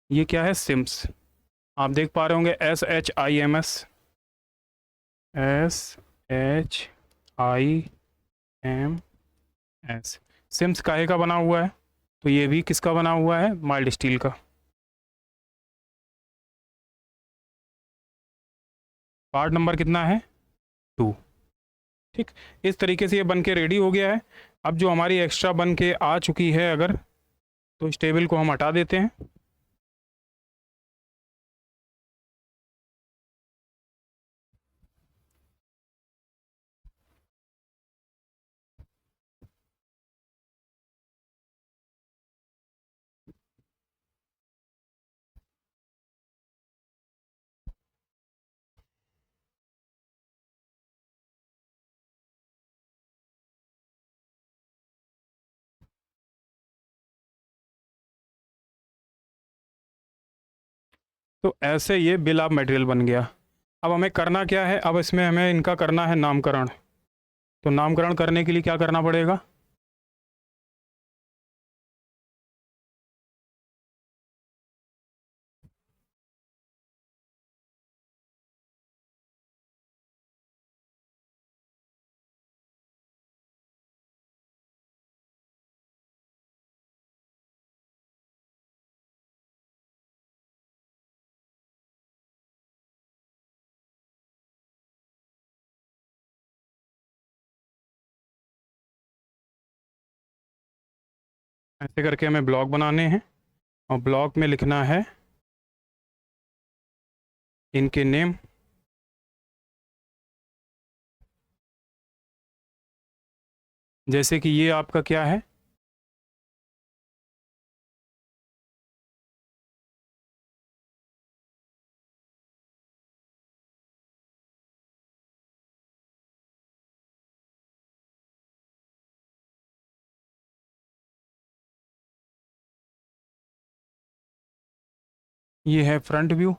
ये क्या है, सिम्स। आप देख पा रहे होंगे SHIMS, SHIMS। सिम्स काहे का बना हुआ है, तो ये भी किसका बना हुआ है, माइल्ड स्टील का। पार्ट नंबर कितना है, 2। ठीक, इस तरीके से ये बन के रेडी हो गया है। अब जो हमारी एक्स्ट्रा बन के आ चुकी है अगर, तो इस टेबल को हम हटा देते हैं। तो ऐसे ये बिल ऑफ मटेरियल बन गया। अब हमें करना क्या है, अब इसमें हमें इनका करना है नामकरण। तो नामकरण करने के लिए क्या करना पड़ेगा, ऐसे करके हमें ब्लॉक बनाने हैं, और ब्लॉक में लिखना है इनके नेम। जैसे कि ये आपका क्या है, ये है फ्रंट व्यू।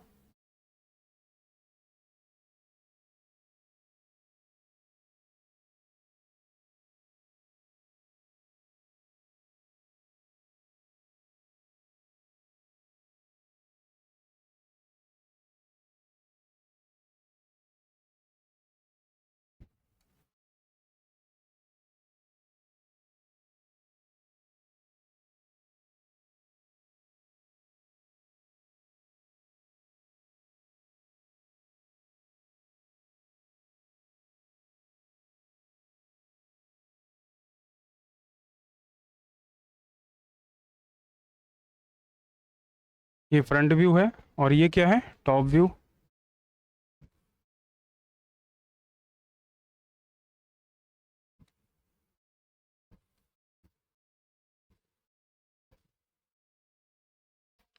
ये फ्रंट व्यू है और ये क्या है, टॉप व्यू।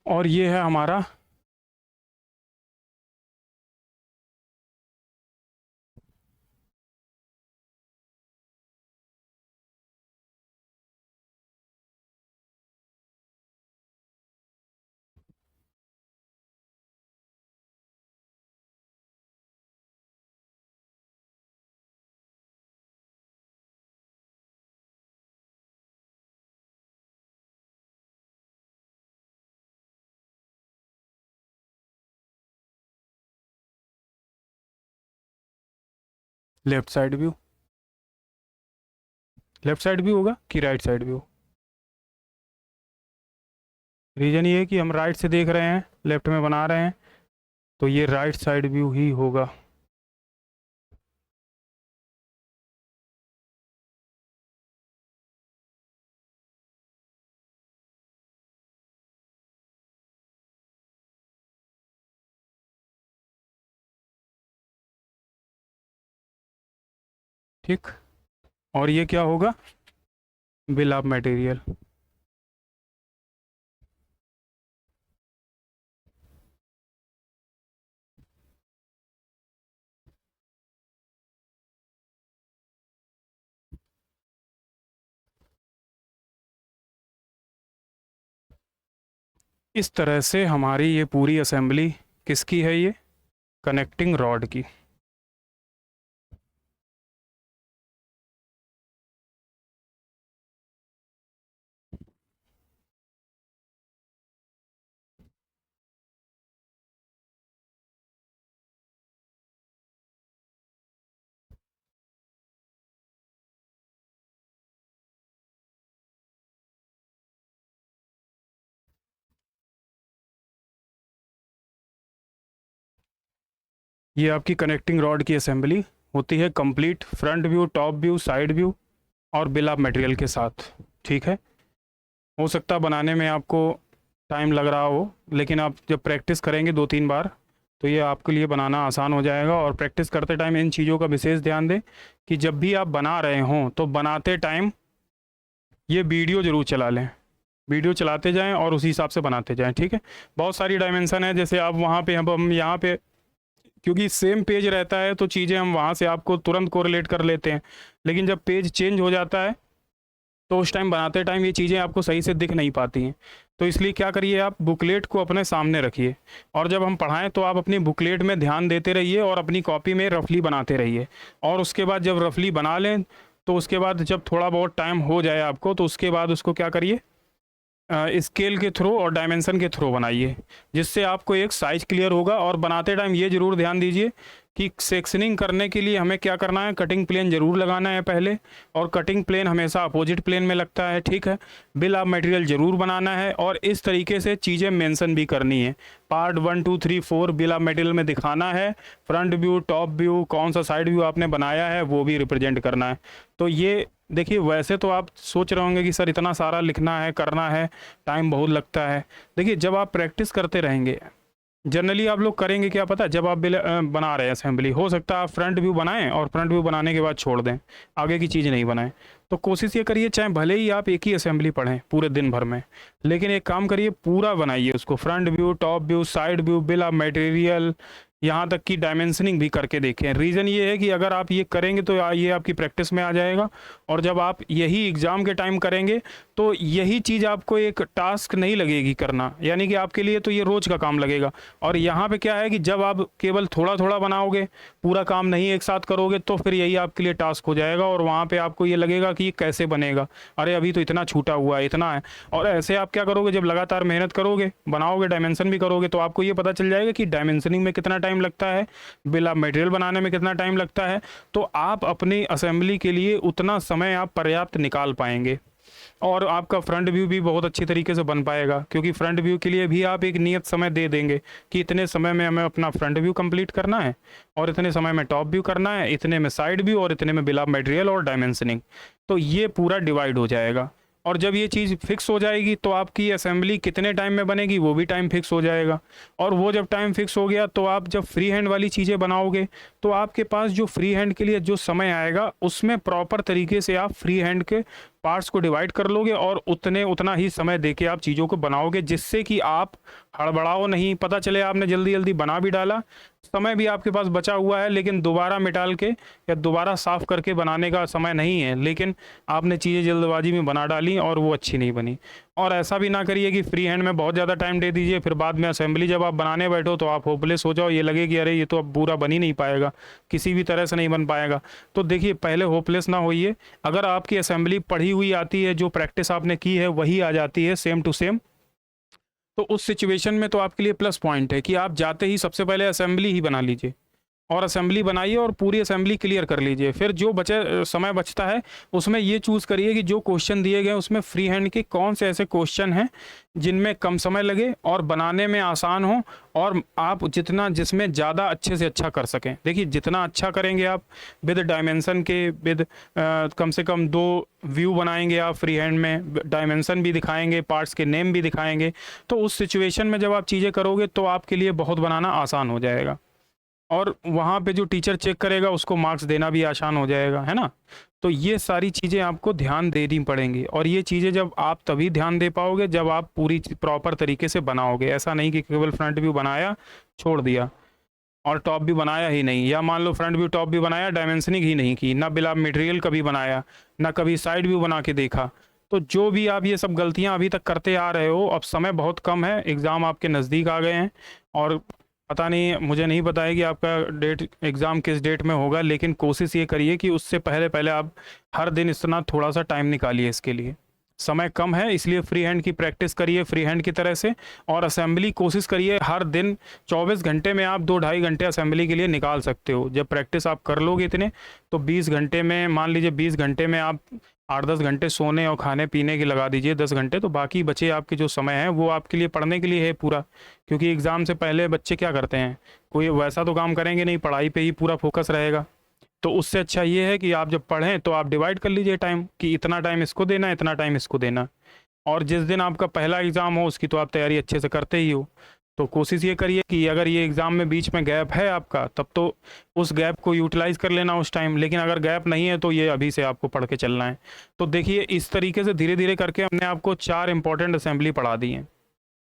और ये है हमारा left side view. Left side view होगा कि राइट साइड व्यू? रीज़न ये है कि हम राइट से देख रहे हैं, लेफ्ट में बना रहे हैं, तो ये राइट साइड व्यू ही होगा। ठीक, और ये क्या होगा, बिल ऑफ मटेरियल। इस तरह से हमारी ये पूरी असेंबली किसकी है, ये कनेक्टिंग रॉड की। ये आपकी कनेक्टिंग रॉड की असेंबली होती है complete, front view, top view, side view और बिल ऑफ मटेरियल के साथ। ठीक है, हो सकता है बनाने में आपको टाइम लग रहा हो, लेकिन आप जब प्रैक्टिस करेंगे 2-3 बार तो ये आपके लिए बनाना आसान हो जाएगा। और प्रैक्टिस करते टाइम इन चीज़ों का विशेष ध्यान दें कि जब भी आप बना रहे हों तो बनाते टाइम ये वीडियो ज़रूर चला लें, वीडियो चलाते जाएं और उसी हिसाब से बनाते जाएं। ठीक है, बहुत सारी डायमेंशन है, जैसे आप वहाँ पे हम यहाँ पे, क्योंकि सेम पेज रहता है तो चीज़ें हम वहाँ से आपको तुरंत कोरिलेट कर लेते हैं, लेकिन जब पेज चेंज हो जाता है तो उस टाइम बनाते टाइम ये चीज़ें आपको सही से दिख नहीं पाती हैं। तो इसलिए क्या करिए, आप बुकलेट को अपने सामने रखिए और जब हम पढ़ाएं तो आप अपनी बुकलेट में ध्यान देते रहिए और अपनी कॉपी में रफली बनाते रहिए। और उसके बाद जब रफली बना लें तो उसके बाद जब थोड़ा बहुत टाइम हो जाए आपको तो उसके बाद उसको क्या करिए, स्केल के थ्रू और डायमेंशन के थ्रू बनाइए, जिससे आपको एक साइज क्लियर होगा। और बनाते टाइम ये ज़रूर ध्यान दीजिए कि सेक्शनिंग करने के लिए हमें क्या करना है, कटिंग प्लेन ज़रूर लगाना है पहले, और कटिंग प्लेन हमेशा अपोजिट प्लेन में लगता है। ठीक है, बिल ऑफ मटेरियल ज़रूर बनाना है और इस तरीके से चीज़ें मेंशन भी करनी है। पार्ट 1 2 3 4 बिल ऑफ मटेरियल में दिखाना है, फ्रंट व्यू, टॉप व्यू, कौन सा साइड व्यू आपने बनाया है वो भी रिप्रेजेंट करना है। तो ये देखिए, वैसे तो आप सोच रहे होंगे कि सर इतना सारा लिखना है, करना है, टाइम बहुत लगता है। देखिए, जब आप प्रैक्टिस करते रहेंगे, जनरली आप लोग करेंगे क्या पता है, जब आप बना रहे हैं असेंबली, हो सकता है आप फ्रंट व्यू बनाएं और फ्रंट व्यू बनाने के बाद छोड़ दें, आगे की चीज़ नहीं बनाएं। तो कोशिश ये करिए, चाहे भले ही आप एक ही असेंबली पढ़ें पूरे दिन भर में, लेकिन एक काम करिए, पूरा बनाइए उसको, front view, top view, side view, bill of material, यहाँ तक कि डायमेंशनिंग भी करके देखें। रीज़न ये है कि अगर आप ये करेंगे तो ये आपकी प्रैक्टिस में आ जाएगा, और जब आप यही एग्ज़ाम के टाइम करेंगे तो यही चीज़ आपको एक टास्क नहीं लगेगी करना, यानी कि आपके लिए तो ये रोज़ का काम लगेगा। और यहाँ पे क्या है कि जब आप केवल थोड़ा थोड़ा बनाओगे, पूरा काम नहीं एक साथ करोगे, तो फिर यही आपके लिए टास्क हो जाएगा और वहाँ पे आपको ये लगेगा कि ये कैसे बनेगा, अरे अभी तो इतना छूटा हुआ है, इतना है। और ऐसे आप क्या करोगे, जब लगातार मेहनत करोगे, बनाओगे, डायमेंशन भी करोगे, तो आपको ये पता चल जाएगा कि डायमेंशनिंग में कितना टाइम लगता है, बिल ऑफ मटेरियल बनाने में कितना टाइम लगता है। तो आप अपनी असेंबली के लिए उतना समय आप पर्याप्त निकाल पाएंगे और आपका फ्रंट व्यू भी बहुत अच्छी तरीके से बन पाएगा, क्योंकि फ्रंट व्यू के लिए भी आप एक नियत समय दे देंगे कि इतने समय में हमें अपना फ्रंट व्यू कंप्लीट करना है और इतने समय में टॉप व्यू करना है, इतने में साइड व्यू और इतने में बिल ऑफ मटेरियल और डायमेंशनिंग। तो ये पूरा डिवाइड हो जाएगा। और जब ये चीज़ फिक्स हो जाएगी तो आपकी असेंबली कितने टाइम में बनेगी वो भी टाइम फिक्स हो जाएगा। और वो जब टाइम फिक्स हो गया तो आप जब फ्री हैंड वाली चीज़ें बनाओगे तो आपके पास जो फ्री हैंड के लिए जो समय आएगा उसमें प्रॉपर तरीके से आप फ्री हैंड के पार्ट्स को डिवाइड कर लोगे और उतना ही समय देके आप चीज़ों को बनाओगे, जिससे कि आप हड़बड़ाओ नहीं। पता चले आपने जल्दी जल्दी बना भी डाला, समय भी आपके पास बचा हुआ है, लेकिन दोबारा मिटाल के या दोबारा साफ़ करके बनाने का समय नहीं है, लेकिन आपने चीज़ें जल्दबाजी में बना डाली और वो अच्छी नहीं बनी। और ऐसा भी ना करिए कि फ्री हैंड में बहुत ज़्यादा टाइम दे दीजिए, फिर बाद में असेंबली जब आप बनाने बैठो तो आप होपलेस हो जाओ, ये लगे कि अरे ये तो अब पूरा बन ही नहीं पाएगा, किसी भी तरह से नहीं बन पाएगा। तो देखिए, पहले होपलेस ना होइए। अगर आपकी असेंबली पढ़ी हुई आती है, जो प्रैक्टिस आपने की है वही आ जाती है सेम टू सेम, तो उस सिचुएशन में तो आपके लिए प्लस पॉइंट है कि आप जाते ही सबसे पहले असेंबली ही बना लीजिए और असेंबली बनाइए और पूरी असेंबली क्लियर कर लीजिए। फिर जो समय बचता है उसमें ये चूज़ करिए कि जो क्वेश्चन दिए गए उसमें फ्री हैंड के कौन से ऐसे क्वेश्चन हैं जिनमें कम समय लगे और बनाने में आसान हो, और आप जिसमें ज़्यादा अच्छे से अच्छा कर सकें। देखिए, जितना अच्छा करेंगे आप विद डायमेंसन के, विद कम से कम 2 व्यू बनाएंगे आप फ्री हैंड में, डायमेंसन भी दिखाएंगे, पार्ट्स के नेम भी दिखाएंगे, तो उस सिचुएशन में जब आप चीज़ें करोगे तो आपके लिए बहुत बनाना आसान हो जाएगा और वहाँ पे जो टीचर चेक करेगा उसको मार्क्स देना भी आसान हो जाएगा, है ना। तो ये सारी चीज़ें आपको ध्यान देनी पड़ेंगी, और ये चीज़ें जब आप तभी ध्यान दे पाओगे जब आप पूरी प्रॉपर तरीके से बनाओगे। ऐसा नहीं कि केवल फ्रंट व्यू बनाया छोड़ दिया और टॉप भी बनाया ही नहीं, या मान लो फ्रंट व्यू टॉप भी बनाया, डायमेंशनिंग ही नहीं की, ना बिल ऑफ मटेरियल कभी बनाया, ना कभी साइड व्यू बना के देखा। तो जो भी आप ये सब गलतियाँ अभी तक करते आ रहे हो, अब समय बहुत कम है, एग्ज़ाम आपके नज़दीक आ गए हैं, और पता नहीं, मुझे नहीं पता है कि आपका एग्ज़ाम किस डेट में होगा, लेकिन कोशिश ये करिए कि उससे पहले पहले आप हर दिन इतना थोड़ा सा टाइम निकालिए। इसके लिए समय कम है, इसलिए फ्री हैंड की प्रैक्टिस करिए फ्री हैंड की तरह से, और असेंबली कोशिश करिए हर दिन 24 घंटे में आप 2-2.5 घंटे असेंबली के लिए निकाल सकते हो। जब प्रैक्टिस आप कर लोगे इतने, तो 20 घंटे में, मान लीजिए 20 घंटे में आप 8-10 घंटे सोने और खाने पीने की लगा दीजिए 10 घंटे, तो बाकी बचे आपके जो समय है वो आपके लिए पढ़ने के लिए है पूरा। क्योंकि एग्ज़ाम से पहले बच्चे क्या करते हैं, कोई वैसा तो काम करेंगे नहीं, पढ़ाई पे ही पूरा फोकस रहेगा। तो उससे अच्छा ये है कि आप जब पढ़ें तो आप डिवाइड कर लीजिए टाइम, कि इतना टाइम इसको देना, इतना टाइम इसको देना। और जिस दिन आपका पहला एग्ज़ाम हो उसकी तो आप तैयारी अच्छे से करते ही हो, तो कोशिश ये करिए कि अगर ये एग्ज़ाम में बीच में गैप है आपका, तब तो उस गैप को यूटिलाइज़ कर लेना उस टाइम, लेकिन अगर गैप नहीं है तो ये अभी से आपको पढ़ के चलना है। तो देखिए, इस तरीके से धीरे धीरे करके हमने आपको 4 इंपॉर्टेंट असेंबली पढ़ा दी हैं।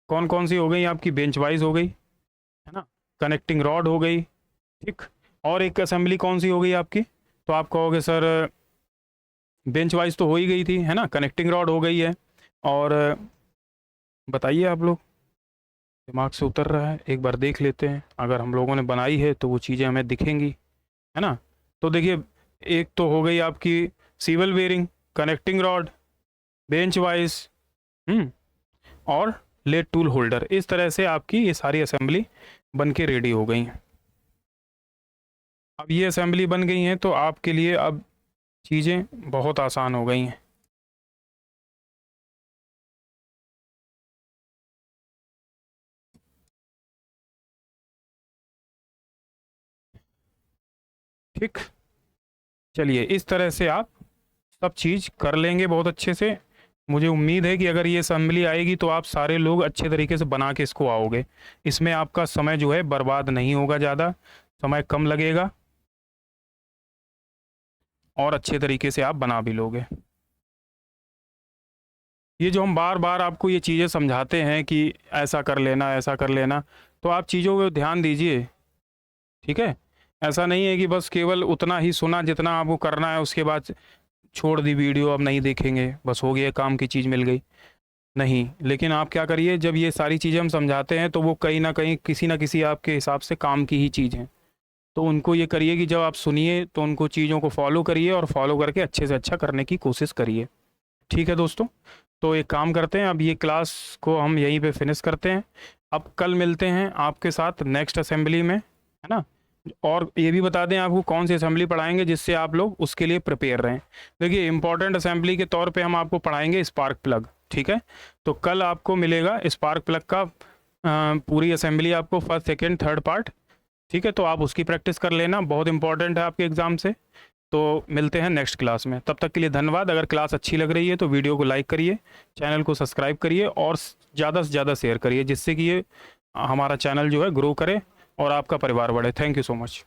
कौन कौन सी हो गई आपकी? बेंच वाइज हो गई, है ना, कनेक्टिंग रॉड हो गई, ठीक, और एक असेंबली कौन सी हो गई आपकी? तो आप कहोगे सर बेंच वाइज तो हो ही गई थी, है ना, कनेक्टिंग रॉड हो गई है, और बताइए आप लोग, दिमाग से उतर रहा है? एक बार देख लेते हैं, अगर हम लोगों ने बनाई है तो वो चीज़ें हमें दिखेंगी, है ना। तो देखिए, एक तो हो गई आपकी swivel bearing, connecting rod, bench vice, और लेड टूल होल्डर। इस तरह से आपकी ये सारी असेंबली बन के रेडी हो गई हैं। अब ये असेंबली बन गई हैं तो आपके लिए अब चीज़ें बहुत आसान हो गई हैं। ठीक, चलिए, इस तरह से आप सब चीज़ कर लेंगे बहुत अच्छे से। मुझे उम्मीद है कि अगर ये असेंबली आएगी तो आप सारे लोग अच्छे तरीके से बना के इसको आओगे। इसमें आपका समय जो है बर्बाद नहीं होगा, ज़्यादा समय कम लगेगा, और अच्छे तरीके से आप बना भी लोगे। ये जो हम बार बार आपको ये चीज़ें समझाते हैं कि ऐसा कर लेना, ऐसा कर लेना, तो आप चीज़ों पे ध्यान दीजिए, ठीक है। ऐसा नहीं है कि बस केवल उतना ही सुना जितना आपको करना है, उसके बाद छोड़ दी वीडियो, अब नहीं देखेंगे, बस हो गया, काम की चीज़ मिल गई, नहीं। लेकिन आप क्या करिए, जब ये सारी चीज़ें हम समझाते हैं तो वो कहीं ना कहीं किसी ना किसी आपके हिसाब से काम की ही चीज़ हैं। तो उनको ये करिए कि जब आप सुनिए तो उनको चीज़ों को फॉलो करिए, और फॉलो करके अच्छे से अच्छा करने की कोशिश करिए। ठीक है दोस्तों, तो एक काम करते हैं, अब ये क्लास को हम यहीं पे फिनिश करते हैं। अब कल मिलते हैं आपके साथ नेक्स्ट असेंबली में, है ना। और ये भी बता दें आपको कौन सी असेंबली पढ़ाएंगे, जिससे आप लोग उसके लिए प्रिपेयर रहें। देखिए, इंपॉर्टेंट असेंबली के तौर पे हम आपको पढ़ाएंगे स्पार्क प्लग, ठीक है। तो कल आपको मिलेगा स्पार्क प्लग का पूरी असेंबली, आपको फर्स्ट सेकेंड थर्ड पार्ट, ठीक है। तो आप उसकी प्रैक्टिस कर लेना, बहुत इंपॉर्टेंट है आपके एग्ज़ाम से। तो मिलते हैं नेक्स्ट क्लास में, तब तक के लिए धन्यवाद। अगर क्लास अच्छी लग रही है तो वीडियो को लाइक करिए, चैनल को सब्सक्राइब करिए और ज़्यादा से ज़्यादा शेयर करिए, जिससे कि ये हमारा चैनल जो है ग्रो करे और आपका परिवार बढ़े। Thank you so much.